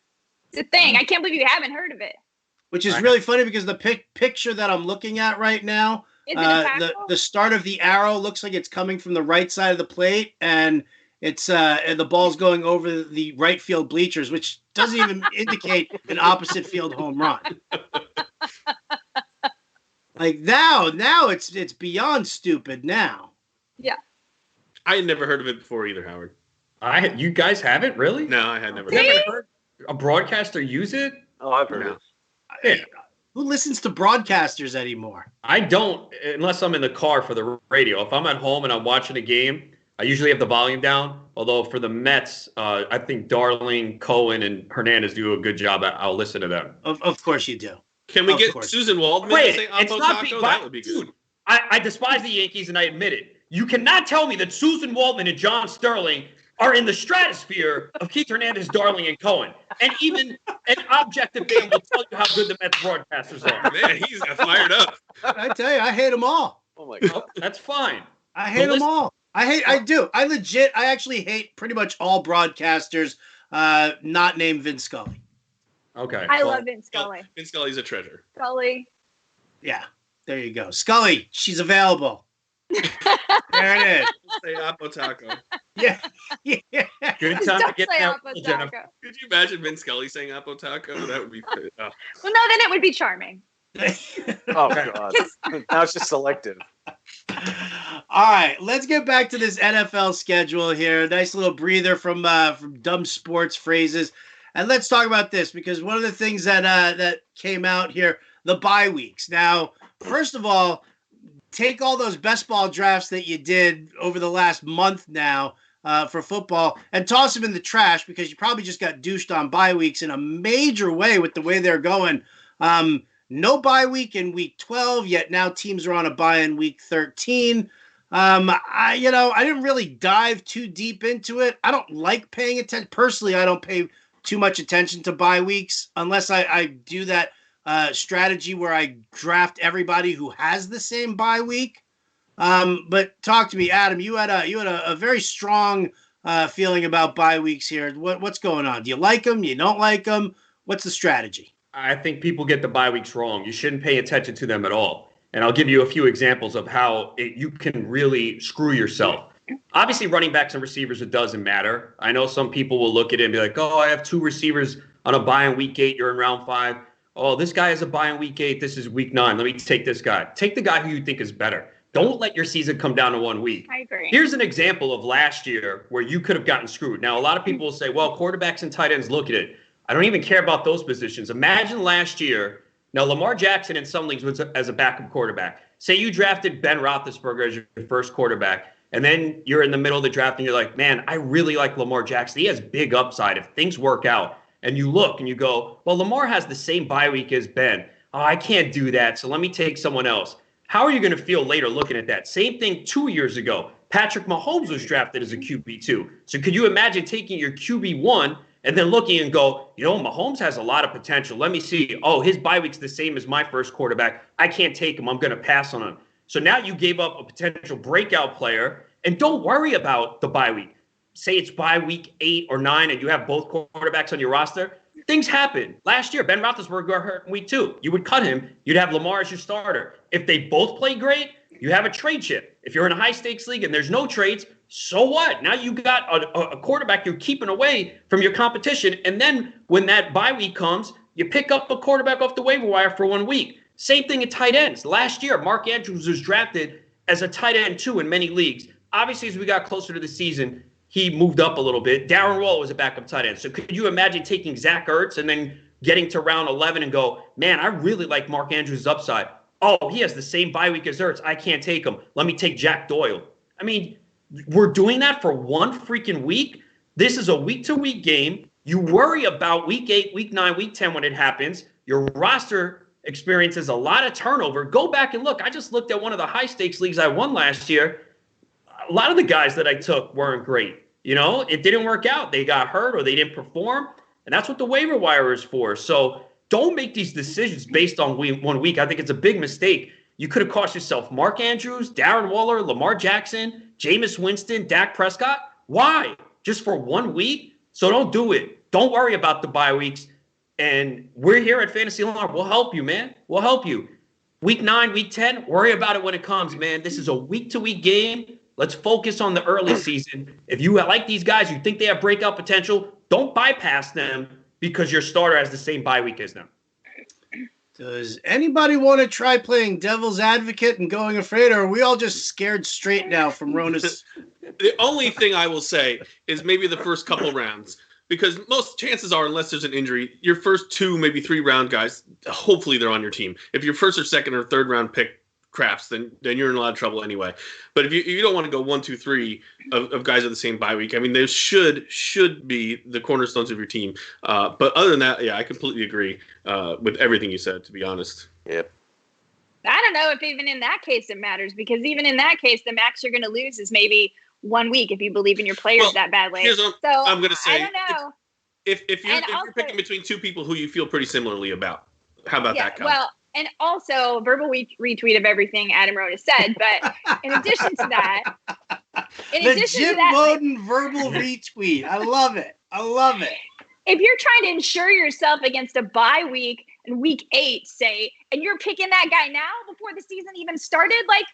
It's a thing. I can't believe you haven't heard of it. Which is Right. really funny because the picture that I'm looking at right now, Is it a taco? the start of the arrow looks like it's coming from the right side of the plate, and it's and the ball's going over the right field bleachers, which doesn't even indicate an opposite field home run. Like now it's beyond stupid now. I had never heard of it before either, Howard. You guys haven't really? No, I had never See? heard of it. Never heard a broadcaster use it? Oh, I've heard No. it. Yeah. Who listens to broadcasters anymore? I don't, unless I'm in the car for the radio. If I'm at home and I'm watching a game, I usually have the volume down. Although for the Mets, I think Darling, Cohen, and Hernandez do a good job. I'll listen to them. Of course you do. Can we Of get course. Susan Waldman Wait, to say it's Oppo not Taco? being That would be good. dude. I despise the Yankees, and I admit it. You cannot tell me that Susan Waldman and John Sterling are in the stratosphere of Keith Hernandez, Darling, and Cohen. And even an objective man will tell you how good the Mets broadcasters are. Man, he's got fired up. I tell you, I hate them all. Oh, my God. Well, that's fine. I hate them listen- all. I actually hate pretty much all broadcasters not named Vince Scully. Okay. I well, love Vince Scully. Vince Scully's a treasure. Scully. Yeah, there you go. Scully, she's available. There it is. Say Oppo Taco. Yeah. Yeah. Good time to Don't get say that, Oppo Jennifer. Taco. Could you imagine Vince Scully saying Oppo Taco? That would be Well, no, then it would be charming. Oh, God. Now it's just selective. All right, let's get back to this NFL schedule here. Nice little breather from dumb sports phrases, and let's talk about this because one of the things that came out here, the bye weeks. Now, first of all, take all those best ball drafts that you did over the last month now for football and toss them in the trash because you probably just got douched on bye weeks in a major way with the way they're going. No bye week in week 12, yet now teams are on a bye in week 13. I didn't really dive too deep into it. I don't like paying attention. Personally, I don't pay too much attention to bye weeks unless I do that strategy where I draft everybody who has the same bye week. But talk to me, Adam. You had a very strong feeling about bye weeks here. What's going on? Do you like them? You don't like them? What's the strategy? I think people get the bye weeks wrong. You shouldn't pay attention to them at all. And I'll give you a few examples of how you can really screw yourself. Obviously, running backs and receivers, it doesn't matter. I know some people will look at it and be like, oh, I have two receivers on a bye in week 8. You're in round 5. Oh, this guy has a bye in week 8. This is week 9. Let me take this guy. Take the guy who you think is better. Don't let your season come down to 1 week. I agree. Here's an example of last year where you could have gotten screwed. Now, a lot of people will say, well, quarterbacks and tight ends, look at it. I don't even care about those positions. Imagine last year. Now, Lamar Jackson in some leagues was as a backup quarterback. Say you drafted Ben Roethlisberger as your first quarterback. And then you're in the middle of the draft and you're like, man, I really like Lamar Jackson. He has big upside if things work out. And you look and you go, well, Lamar has the same bye week as Ben. Oh, I can't do that, so let me take someone else. How are you going to feel later looking at that? Same thing 2 years ago. Patrick Mahomes was drafted as a QB2. So could you imagine taking your QB1 and then looking and go, Mahomes has a lot of potential. Let me see. Oh, his bye week's the same as my first quarterback. I can't take him. I'm going to pass on him. So now you gave up a potential breakout player, and don't worry about the bye week. Say it's bye week 8 or 9 and you have both quarterbacks on your roster. Things happen. Last year, Ben Roethlisberger got hurt in week 2. You would cut him. You'd have Lamar as your starter. If they both play great, you have a trade chip. If you're in a high-stakes league and there's no trades, so what? Now you got a quarterback you're keeping away from your competition. And then when that bye week comes, you pick up a quarterback off the waiver wire for 1 week. Same thing at tight ends. Last year, Mark Andrews was drafted as a tight end 2 in many leagues. Obviously, as we got closer to the season, he moved up a little bit. Darren Waller was a backup tight end. So could you imagine taking Zach Ertz and then getting to round 11 and go, man, I really like Mark Andrews' upside. Oh, he has the same bye week as Ertz. I can't take him. Let me take Jack Doyle. I mean, we're doing that for 1 freaking week. This is a week-to-week game. You worry about week 8, week 9, week 10 when it happens. Your roster experiences a lot of turnover. Go back and look. I just looked at one of the high-stakes leagues I won last year. A lot of the guys that I took weren't great. It didn't work out. They got hurt or they didn't perform. And that's what the waiver wire is for. So don't make these decisions based on 1 week. I think it's a big mistake. You could have cost yourself Mark Andrews, Darren Waller, Lamar Jackson, Jameis Winston, Dak Prescott. Why? Just for 1 week? So don't do it. Don't worry about the bye weeks. And we're here at Fantasy Alarm. We'll help you, man. We'll help you. Week 9, week 10, worry about it when it comes, man. This is a week-to-week game. Let's focus on the early season. If you like these guys, you think they have breakout potential, don't bypass them because your starter has the same bye week as them. Does anybody want to try playing devil's advocate and going afraid, or are we all just scared straight now from Ronis? The only thing I will say is maybe the first couple rounds, because most chances are, unless there's an injury, your first 2, maybe 3 round guys, hopefully they're on your team. If your first or second or third round pick craps, then you're in a lot of trouble anyway. But if you don't want to go 1, 2, 3 of guys of the same bye week, I mean, there should be the cornerstones of your team. But other than that, yeah, I completely agree with everything you said, to be honest. Yep. I don't know if even in that case it matters, because even in that case, the max you're going to lose is maybe 1 week if you believe in your players that badly. Here's what I'm going to say. I don't know. If you're picking between 2 people who you feel pretty similarly about, how about that, Kyle? Well, and also verbal retweet of everything Adam Ronis said. But in addition to that, the Jim Bowden verbal retweet. I love it. If you're trying to insure yourself against a bye week in week 8, say, and you're picking that guy now before the season even started, like,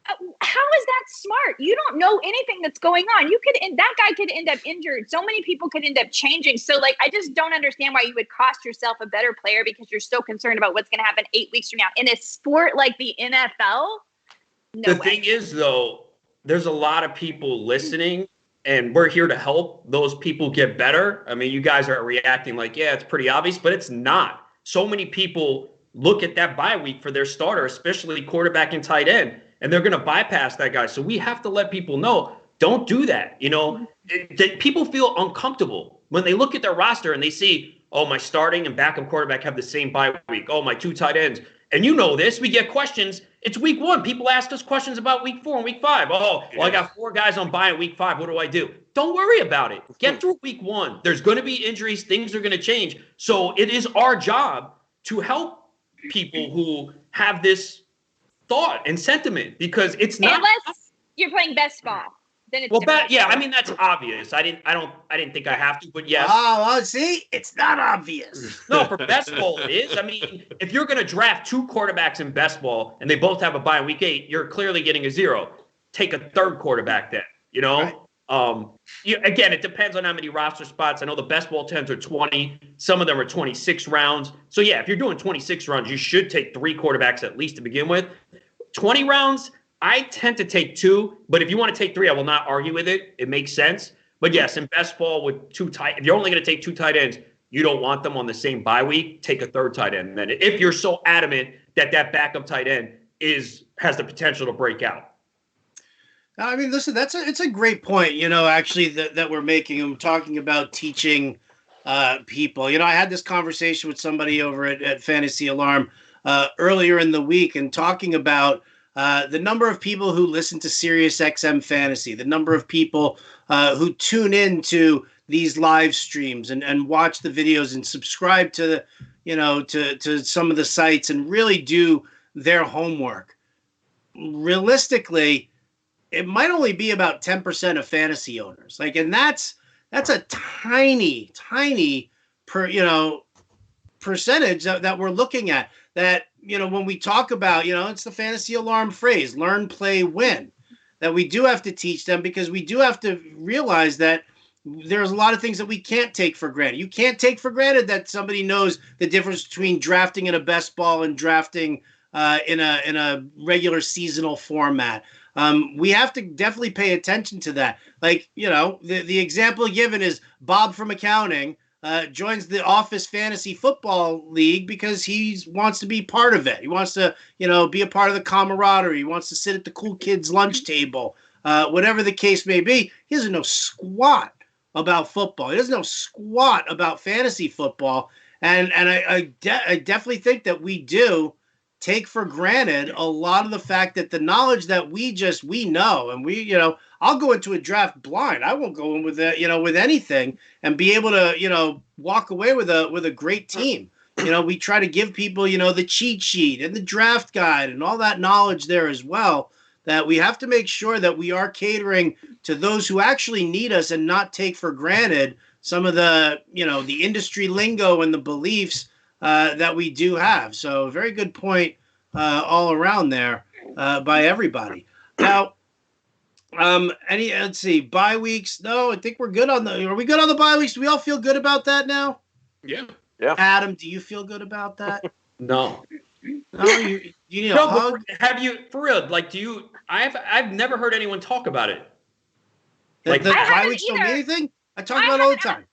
how is that smart? You don't know anything that's going on. That guy could end up injured. So many people could end up changing. So, like, I just don't understand why you would cost yourself a better player because you're so concerned about what's going to happen 8 weeks from now in a sport like the NFL. The thing is, though, there's a lot of people listening, and we're here to help those people get better. I mean, you guys are reacting like, yeah, it's pretty obvious, but it's not. So many people look at that bye week for their starter, especially quarterback and tight end, and they're going to bypass that guy. So we have to let people know, don't do that. People feel uncomfortable when they look at their roster and they see, oh, my starting and backup quarterback have the same bye week. Oh, my 2 tight ends. And you know this, we get questions. It's week 1. People ask us questions about week 4 and week 5. Oh, well, I got 4 guys on bye in week 5. What do I do? Don't worry about it. Get through week 1. There's going to be injuries. Things are going to change. So it is our job to help people who have this thought and sentiment, because it's not. Unless you're playing best ball, then it's I mean, that's obvious. I didn't think I have to, but yes. Oh, see, it's not obvious. No, for best ball it is. I mean, if you're going to draft 2 quarterbacks in best ball and they both have a bye in week 8, you're clearly getting a 0. Take a 3rd quarterback then. Right. Again, it depends on how many roster spots. I know the best ball 10s are 20. Some of them are 26 rounds. So, yeah, if you're doing 26 rounds, you should take 3 quarterbacks at least to begin with. 20 rounds, I tend to take 2. But if you want to take 3, I will not argue with it. It makes sense. But, yes, in best ball with 2 tight – if you're only going to take 2 tight ends, you don't want them on the same bye week, take a 3rd tight end. And then if you're so adamant that backup tight end has the potential to break out. I mean, listen, it's a great point, actually that we're making. I'm talking about teaching people. I had this conversation with somebody over at Fantasy Alarm earlier in the week and talking about the number of people who listen to Sirius XM Fantasy, the number of people who tune into these live streams and watch the videos and subscribe to to some of the sites and really do their homework. Realistically, it might only be about 10% of fantasy owners. And that's a tiny percentage that we're looking at. That, when we talk about, it's the Fantasy Alarm phrase, learn, play, win, that we do have to teach them, because we do have to realize that there's a lot of things that we can't take for granted. You can't take for granted that somebody knows the difference between drafting in a best ball and drafting in a regular seasonal format. We have to definitely pay attention to that. The example given is Bob from accounting joins the Office Fantasy Football League because he wants to be part of it. He wants to, be a part of the camaraderie. He wants to sit at the cool kids' lunch table. Whatever the case may be, he doesn't know squat about football. He doesn't know squat about fantasy football. And I definitely think that we do take for granted a lot of the fact that the knowledge that we know, and I'll go into a draft blind. I won't go in with with anything and be able to, walk away with a great team. We try to give people, the cheat sheet and the draft guide and all that knowledge there as well, that we have to make sure that we are catering to those who actually need us and not take for granted some of the, the industry lingo and the beliefs that we do have. So very good point all around there by everybody. Now, let's see, bye weeks. No, I think we're good are we good on the bye weeks? Do we all feel good about that now? Yeah. Adam, do you feel good about that? No. No, you need a hug? Have you, for real, I've never heard anyone talk about it. The bye weeks don't mean anything? I talk about it all the time.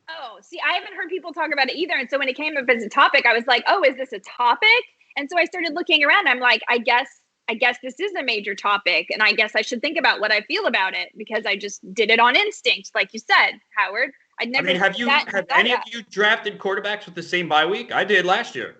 Oh, see, I haven't heard people talk about it either. And so when it came up as a topic, I was like, oh, is this a topic? And so I started looking around. I'm like, I guess this is a major topic. And I guess I should think about what I feel about it, because I just did it on instinct, like you said, Howard. I'd never. Have any of you drafted quarterbacks with the same bye week? I did last year.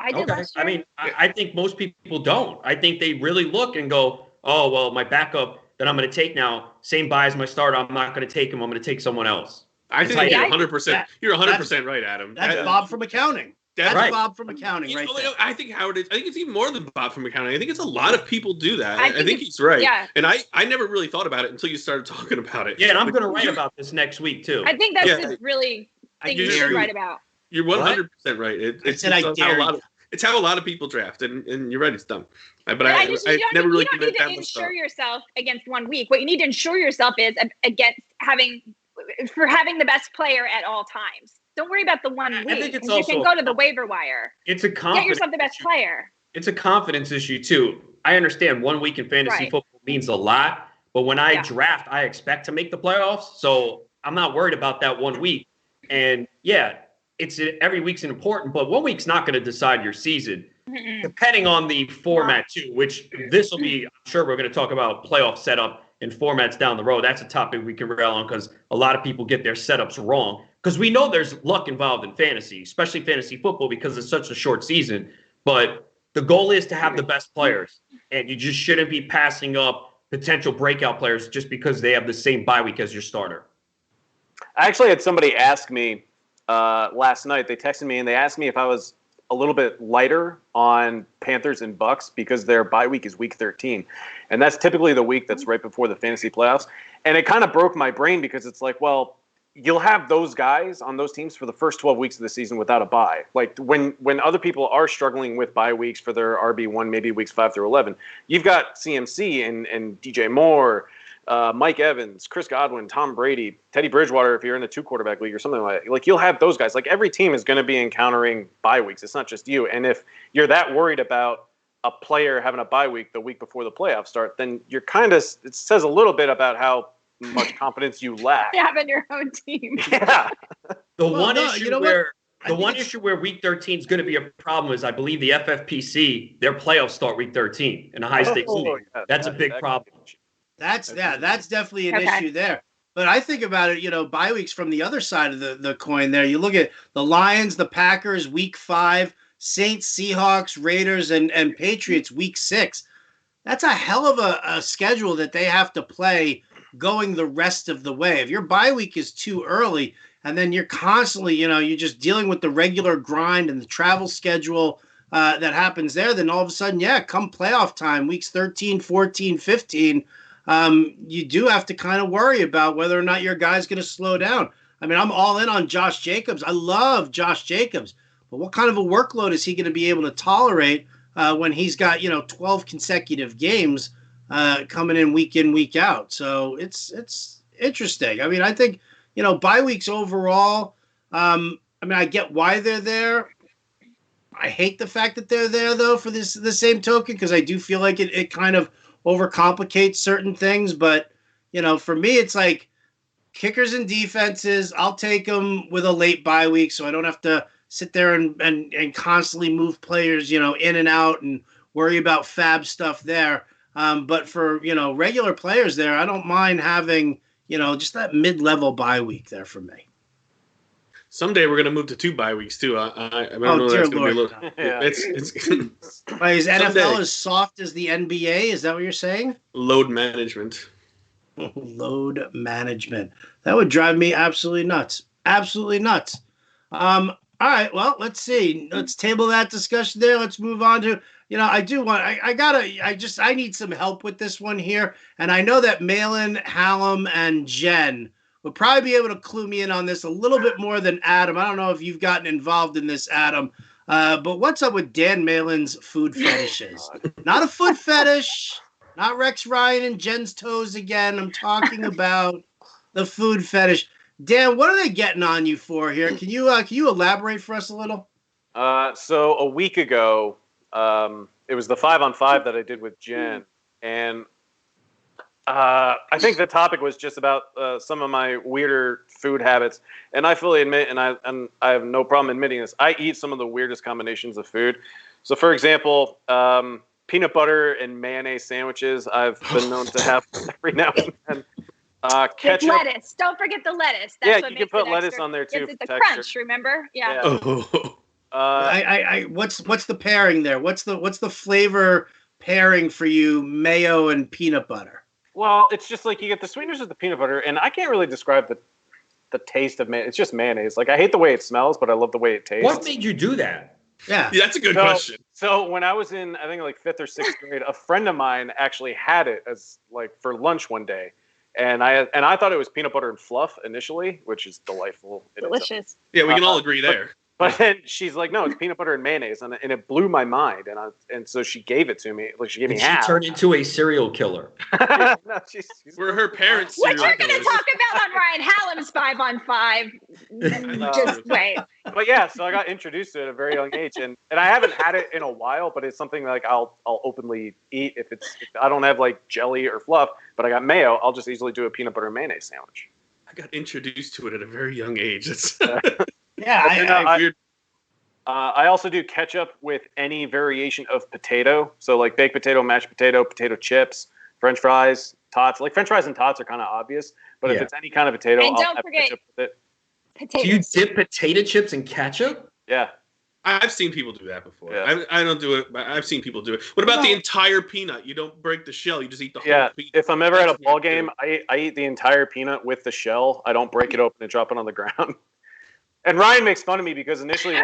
I did last year. I think most people don't. I think they really look and go, oh, well, my backup that I'm going to take now, same bye as my starter, I'm not going to take him. I'm going to take someone else. I think you're 100%. You're 100% right, Adam. That's Bob from accounting. That's right. Bob from accounting, right there. I think Howard. I think it's even more than Bob from accounting. I think it's a lot of people do that. I think he's right. Yeah. And I never really thought about it until you started talking about it. Yeah, and I'm going to write about this next week too. I think that's a really thing you should write about. You're 100% right. It's how a lot of people draft, and you're right. It's dumb. But I never really. You don't need to insure yourself against 1 week. What you need to insure yourself is against having the best player at all times. Don't worry about the 1 week. I think it's you can go to the waiver wire. It's a confidence. Get yourself the best player. It's a confidence issue too. I understand 1 week in fantasy football means a lot, but when I draft, I expect to make the playoffs, so I'm not worried about that 1 week. And it's every week's important, but 1 week's not going to decide your season. Depending on the format too, which this will be. I'm sure we're going to talk about playoff setup and formats down the road. That's a topic we can rail on because a lot of people get their setups wrong. Because we know there's luck involved in fantasy, especially fantasy football, because it's such a short season. But the goal is to have the best players, and you just shouldn't be passing up potential breakout players just because they have the same bye week as your starter. I actually had somebody ask me last night. They texted me and they asked me if I was a little bit lighter on Panthers and Bucks because their bye week is week 13. And that's typically the week that's right before the fantasy playoffs. And it kind of broke my brain because it's like, well, you'll have those guys on those teams for the first 12 weeks of the season without a bye. Like when other people are struggling with bye weeks for their RB1, maybe weeks 5 through 11, you've got CMC and DJ Moore, Mike Evans, Chris Godwin, Tom Brady, Teddy Bridgewater, if you're in the 2-quarterback league or something like that. Like you'll have those guys. Like every team is going to be encountering bye weeks. It's not just you. And if you're that worried about a player having a bye week the week before the playoffs start, then you're it says a little bit about how much confidence you lack. Having your own team. Yeah. The one issue where The one issue where Week 13 is going to be a problem is I believe the FFPC, their playoffs start Week 13 in a high-stakes league. Yeah, That's a big problem. That's definitely an issue there. But I think about it, bye weeks from the other side of the coin there. You look at the Lions, the Packers, Week 5, Saints, Seahawks, Raiders, and Patriots, Week 6. That's a hell of a schedule that they have to play going the rest of the way. If your bye week is too early, and then you're constantly, you're just dealing with the regular grind and the travel schedule that happens there, then all of a sudden, come playoff time, weeks 13, 14, 15, you do have to kind of worry about whether or not your guy's going to slow down. I mean, I'm all in on Josh Jacobs. I love Josh Jacobs. But what kind of a workload is he going to be able to tolerate when he's got, 12 consecutive games coming in, week out? So it's interesting. I mean, I think, bye weeks overall, I get why they're there. I hate the fact that they're there, though, for the same token, because I do feel like it kind of overcomplicates certain things. But, for me, it's like kickers and defenses, I'll take them with a late bye week so I don't have to sit there and constantly move players, in and out and worry about fab stuff there. But for, regular players there, I don't mind having, just that mid-level bye week there for me. Someday we're going to move to 2 bye weeks too. I don't know. That's going to be a little. Yeah. It's Wait, is NFL as soft as the NBA? Is that what you're saying? load management. Load management. That would drive me absolutely nuts. Absolutely nuts. All right. Well, let's see. Let's table that discussion there. Let's move on to, I need some help with this one here. And I know that Malin, Hallam, and Jen would probably be able to clue me in on this a little bit more than Adam. I don't know if you've gotten involved in this, Adam. But what's up with Dan Malin's food fetishes? Not a foot fetish. Not Rex Ryan and Jen's toes again. I'm talking about the food fetish. Dan, what are they getting on you for here? Can you elaborate for us a little? So a week ago, it was the 5-on-5 that I did with Jen, and I think the topic was just about some of my weirder food habits. And I fully admit, and I have no problem admitting this, I eat some of the weirdest combinations of food. So, for example, peanut butter and mayonnaise sandwiches I've been known to have every now and then. Ketchup. With lettuce. Don't forget the lettuce. That's what you can put lettuce on there too. It's the crunch, remember? Yeah. What's the pairing there? What's the flavor pairing for you, mayo and peanut butter? Well, it's just like you get the sweeteners with the peanut butter, and I can't really describe the taste of mayonnaise. It's just mayonnaise. Like, I hate the way it smells, but I love the way it tastes. What made you do that? Yeah, that's a good question. So when I was in, I think, like 5th or 6th grade, a friend of mine actually had it as like for lunch one day. And I thought it was peanut butter and fluff initially, which is delightful. Delicious. Yeah, we can all agree there. But then she's like, no, it's peanut butter and mayonnaise, and it blew my mind. And so she gave it to me. Like, she gave me half. She turned into a serial killer. No, she's We're her parents. What you're going to talk about on Ryan Hallam's 5-on-5? Just wait. But yeah, so I got introduced to it at a very young age, and I haven't had it in a while. But it's something like I'll openly eat if I don't have like jelly or fluff, but I got mayo. I'll just easily do a peanut butter and mayonnaise sandwich. I got introduced to it at a very young age. Yeah, I also do ketchup with any variation of potato. So like baked potato, mashed potato, potato chips, French fries, tots. Like French fries and tots are kind of obvious, but if it's any kind of potato, and I'll have ketchup with it. Potatoes. Do you dip potato chips in ketchup? Yeah. I've seen people do that before. Yeah. I don't do it, but I've seen people do it. What about the entire peanut? You don't break the shell. You just eat the whole peanut. If I'm ever at a ball game, I eat the entire peanut with the shell. I don't break it open and drop it on the ground. And Ryan makes fun of me because initially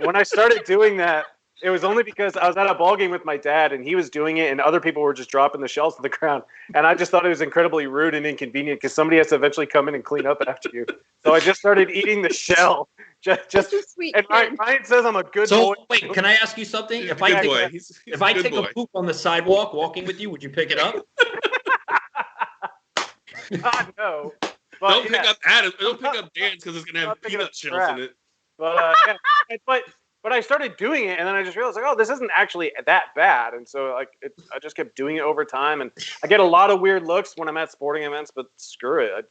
when I started doing that, it was only because I was at a ball game with my dad and he was doing it and other people were just dropping the shells to the ground. And I just thought it was incredibly rude and inconvenient because somebody has to eventually come in and clean up after you. So I just started eating the shell. Just sweet. And Ryan says I'm a good boy. So wait, can I ask you something? He's If a I good take, boy. a, He's if I good take boy. a poop on the sidewalk walking with you, would you pick it up? God, no. But, Don't pick up Adam. Don't pick up Dan's because it's gonna have peanut shells in it. But but I started doing it, and then I just realized, like, oh, this isn't actually that bad. And so, like, I just kept doing it over time, and I get a lot of weird looks when I'm at sporting events. But screw it.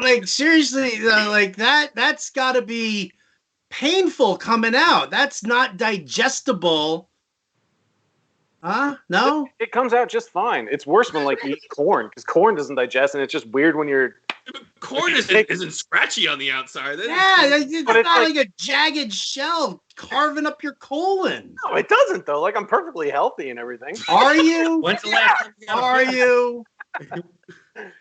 like seriously, like that's got to be painful coming out. That's not digestible. Huh? No? It comes out just fine. It's worse when like you eat corn, because corn doesn't digest, and it's just weird when you're. Corn isn't scratchy on the outside. It's not like a jagged shell carving up your colon. No, it doesn't though. Like I'm perfectly healthy and everything. Are you? When's the last time you had a Are beer? you?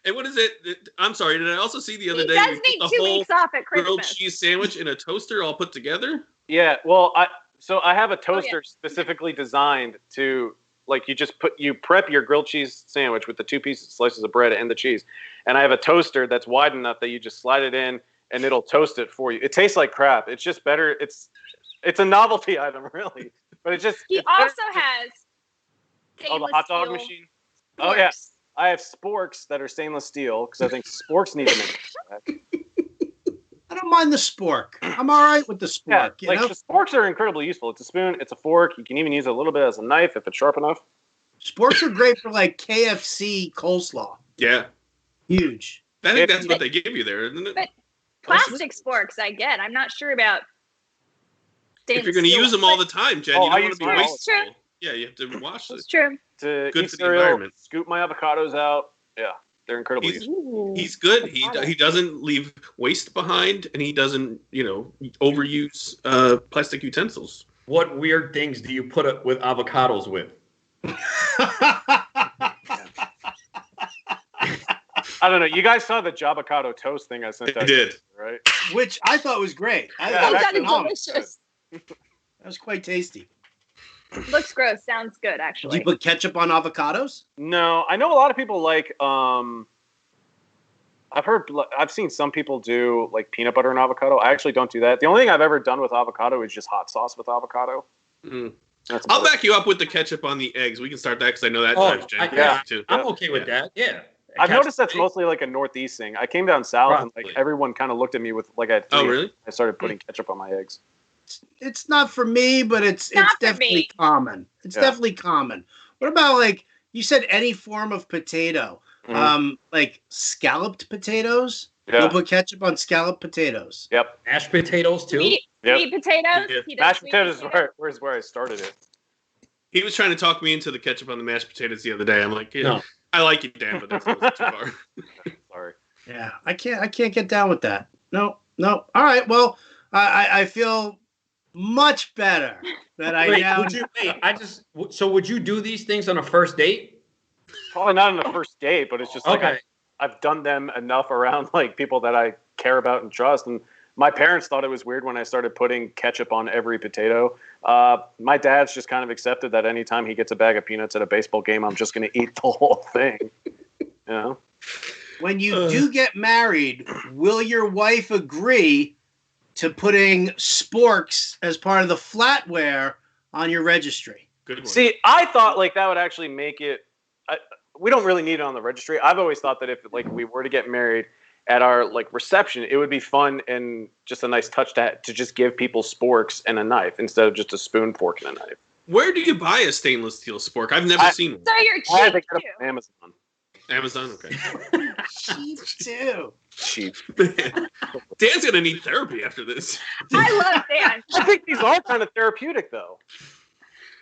And what is it? I'm sorry. Did I also see the other He day does you need put 2 weeks off at grilled Christmas. cheese sandwich in a toaster all put together? Yeah, well, I have a toaster specifically designed to like you prep your grilled cheese sandwich with the 2 slices of bread and the cheese, and I have a toaster that's wide enough that you just slide it in and it'll toast it for you. It tastes like crap. It's just better. It's a novelty item, really, but it just. He also has. The hot dog machine. Oh yeah, I have sporks that are stainless steel because I think sporks need to make. I don't mind the spork. I'm all right with the spork. Yeah, like the sporks are incredibly useful. It's a spoon, it's a fork. You can even use it a little bit as a knife if it's sharp enough. Sporks are great for like KFC coleslaw. Yeah. Huge. I think that's what they give you there, isn't it? But plastic sporks, I get. I'm not sure about. If you're going to use them all the time, Jen, you don't want to be wasteful. True. Yeah, you have to wash it. It's true. To Good eat for the cereal, environment. scoop my avocados out. Yeah, they're incredibly useful. He's good. He doesn't leave waste behind, and he doesn't, overuse plastic utensils. What weird things do you put up with avocados with? I don't know. You guys saw the Jabocado toast thing I sent out. I did. Right? Which I thought was great. I Yeah, thought that is phenomenal. delicious. That was quite tasty. Looks gross. Sounds good, Did actually. you put ketchup on avocados? No, I know a lot of people like. I've seen some people do like peanut butter and avocado. I actually don't do that. The only thing I've ever done with avocado is just hot sauce with avocado. Mm. I'll back you up with the ketchup on the eggs. We can start that because I know that drives Jen crazy too. I'm okay with that. Yeah. I've noticed that's mostly like a Northeast thing. I came down south and like everyone kind of looked at me with like I. Oh really? I started putting ketchup on my eggs. It's not for me, but it's definitely common. It's definitely common. What about like you said any form of potato? Like scalloped potatoes? Yeah. You'll put ketchup on scalloped potatoes. Yep. Mashed potatoes too. Sweet potatoes. Yeah. He does Mashed sweet potatoes is where I started it. He was trying to talk me into the ketchup on the mashed potatoes the other day. I'm like, No. I like you, Dan, but that's a little too far. Sorry. Yeah, I can't get down with that. No. All right. Well, I feel much better that I now. So would you do these things on a first date? Probably not on the first date, but it's just like I've done them enough around like people that I care about and trust. And my parents thought it was weird when I started putting ketchup on every potato. My dad's just kind of accepted that anytime he gets a bag of peanuts at a baseball game, I'm just going to eat the whole thing. You know? When you do get married, will your wife agree to putting sporks as part of the flatware on your registry? Good one. See, I thought like that would actually make it. We don't really need it on the registry. I've always thought that if like we were to get married at our like reception, it would be fun and just a nice touch to just give people sporks and a knife instead of just a spoon, fork, and a knife. Where do you buy a stainless steel spork? I've never seen one. So you're I had to cheap get it too. on Amazon. Amazon, okay. Cheap too. Cheap. Dan's gonna need therapy after this. I love Dan. I think these are kind of therapeutic, though.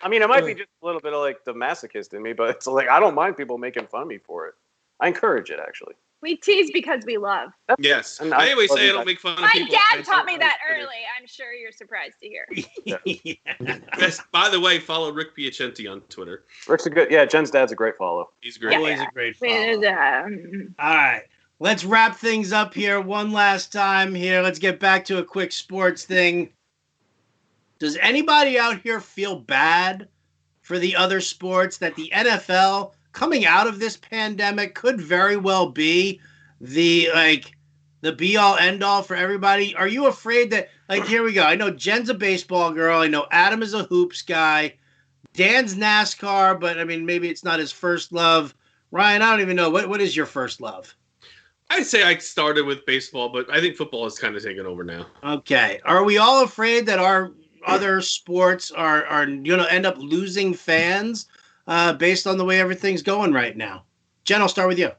I mean, it might be just a little bit of like the masochist in me, but it's like I don't mind people making fun of me for it. I encourage it, actually. We tease because we love. Yes. And I always love say I you don't guys. make fun of My people. dad taught me that early. I'm sure you're surprised to hear. Yes, by the way, follow Rick Piacenti on Twitter. Rick's a good, Jen's dad's a great follow. He's great. Always a great follow. And, All right. Let's wrap things up here one last time here. Let's get back to a quick sports thing. Does anybody out here feel bad for the other sports that the NFL coming out of this pandemic could very well be the be all end all for everybody? Are you afraid that here we go. I know Jen's a baseball girl. I know Adam is a hoops guy. Dan's NASCAR, but I mean maybe it's not his first love. Ryan, I don't even know what is your first love? I'd say I started with baseball, but I think football is kind of taken over now. Okay. Are we all afraid that our other sports are end up losing fans based on the way everything's going right now? Jen, I'll start with you.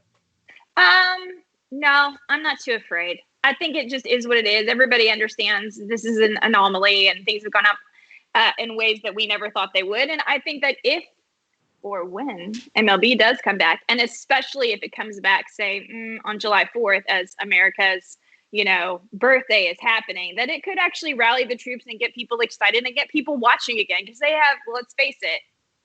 No, I'm not too afraid. I think it just is what it is. Everybody understands this is an anomaly and things have gone up in ways that we never thought they would. And I think that if or when MLB does come back, and especially if it comes back, say, on July 4th, as America's, birthday is happening, that it could actually rally the troops and get people excited and get people watching again. Because they have, let's face it,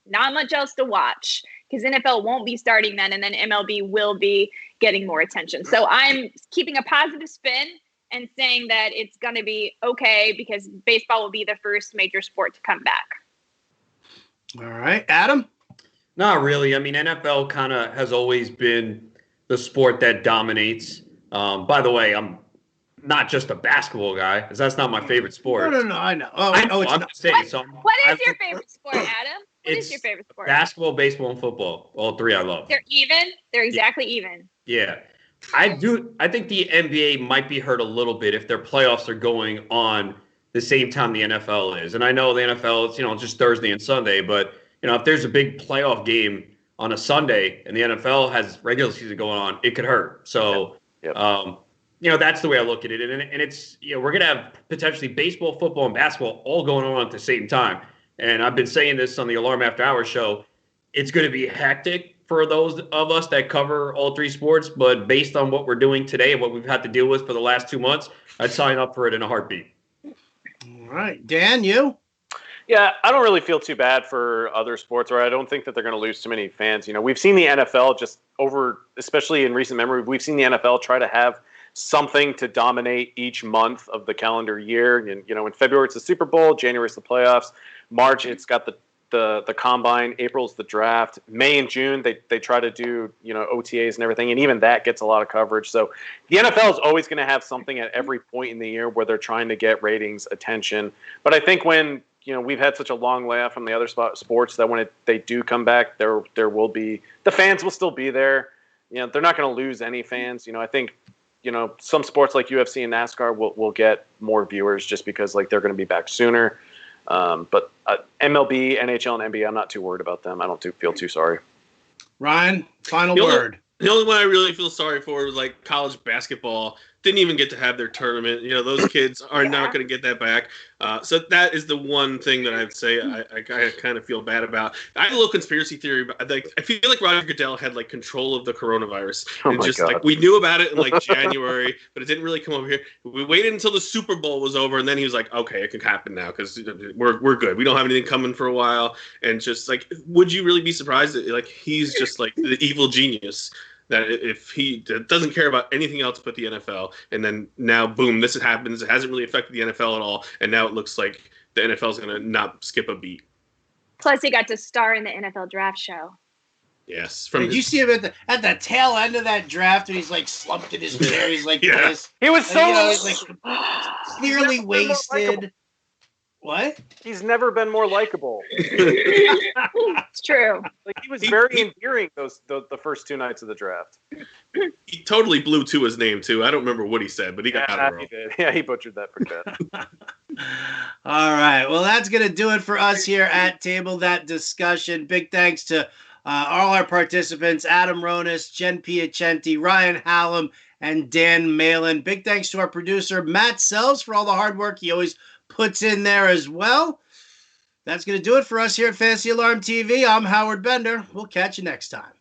not much else to watch, because NFL won't be starting then, and then MLB will be getting more attention. So I'm keeping a positive spin and saying that it's going to be okay, because baseball will be the first major sport to come back. All right. Adam? Not really. I mean, NFL kind of has always been the sport that dominates. By the way, I'm not just a basketball guy, because that's not my favorite sport. No, I know. I'm just saying. What is your favorite sport, Adam? What is your favorite sport? Basketball, baseball, and football. All three I love. They're even? They're exactly even. Yeah. I think the NBA might be hurt a little bit if their playoffs are going on the same time the NFL is. And I know the NFL is, just Thursday and Sunday, but if there's a big playoff game on a Sunday and the NFL has regular season going on, it could hurt. So, Yep. That's the way I look at it. And it's, we're going to have potentially baseball, football, and basketball all going on at the same time. And I've been saying this on the Alarm After Hours show. It's going to be hectic for those of us that cover all three sports. But based on what we're doing today and what we've had to deal with for the last 2 months, I'd sign up for it in a heartbeat. All right. Dan, you? Yeah, I don't really feel too bad for other sports, or I don't think that they're going to lose too many fans. We've seen the NFL especially in recent memory, we've seen the NFL try to have something to dominate each month of the calendar year. And, in February it's the Super Bowl, January it's the playoffs, March it's got the combine, April's the draft, May and June they try to do OTAs and everything, and even that gets a lot of coverage. So the NFL is always going to have something at every point in the year where they're trying to get ratings, attention. But I think when we've had such a long layoff from the other sports that when they do come back, there will be the fans will still be there. They're not going to lose any fans. I think some sports like UFC and NASCAR will get more viewers just because they're going to be back sooner. But MLB, NHL, and NBA, I'm not too worried about them. I don't feel too sorry. Ryan, final word. The only one I really feel sorry for was college basketball. Didn't even get to have their tournament. Those kids are not going to get that back. So that is the one thing that I'd say I kind of feel bad about. I have a little conspiracy theory. I feel like Roger Goodell had control of the coronavirus. God. We knew about it in January, but it didn't really come over here. We waited until the Super Bowl was over, and then he was like, okay, it can happen now because we're good. We don't have anything coming for a while. And just would you really be surprised that he's just the evil genius? That if he doesn't care about anything else but the NFL, and then now, boom, this happens. It hasn't really affected the NFL at all, and now it looks like the NFL is going to not skip a beat. Plus, he got to star in the NFL draft show. Yes. Did you see him at the tail end of that draft when he's slumped in his chair? He's this. He was so clearly wasted. What? He's never been more likable. It's true. He was very endearing the first two nights of the draft. He totally blew Tua's name too. I don't remember what he said, but he got it wrong. He did. Yeah, he butchered that pretty bad. All right. Well, that's going to do it for us here at Table That Discussion. Big thanks to all our participants, Adam Ronis, Jen Piacenti, Ryan Hallam, and Dan Malin. Big thanks to our producer, Matt Sells, for all the hard work he always puts in there as well. That's going to do it for us here at Fantasy Alarm TV. I'm Howard Bender. We'll catch you next time.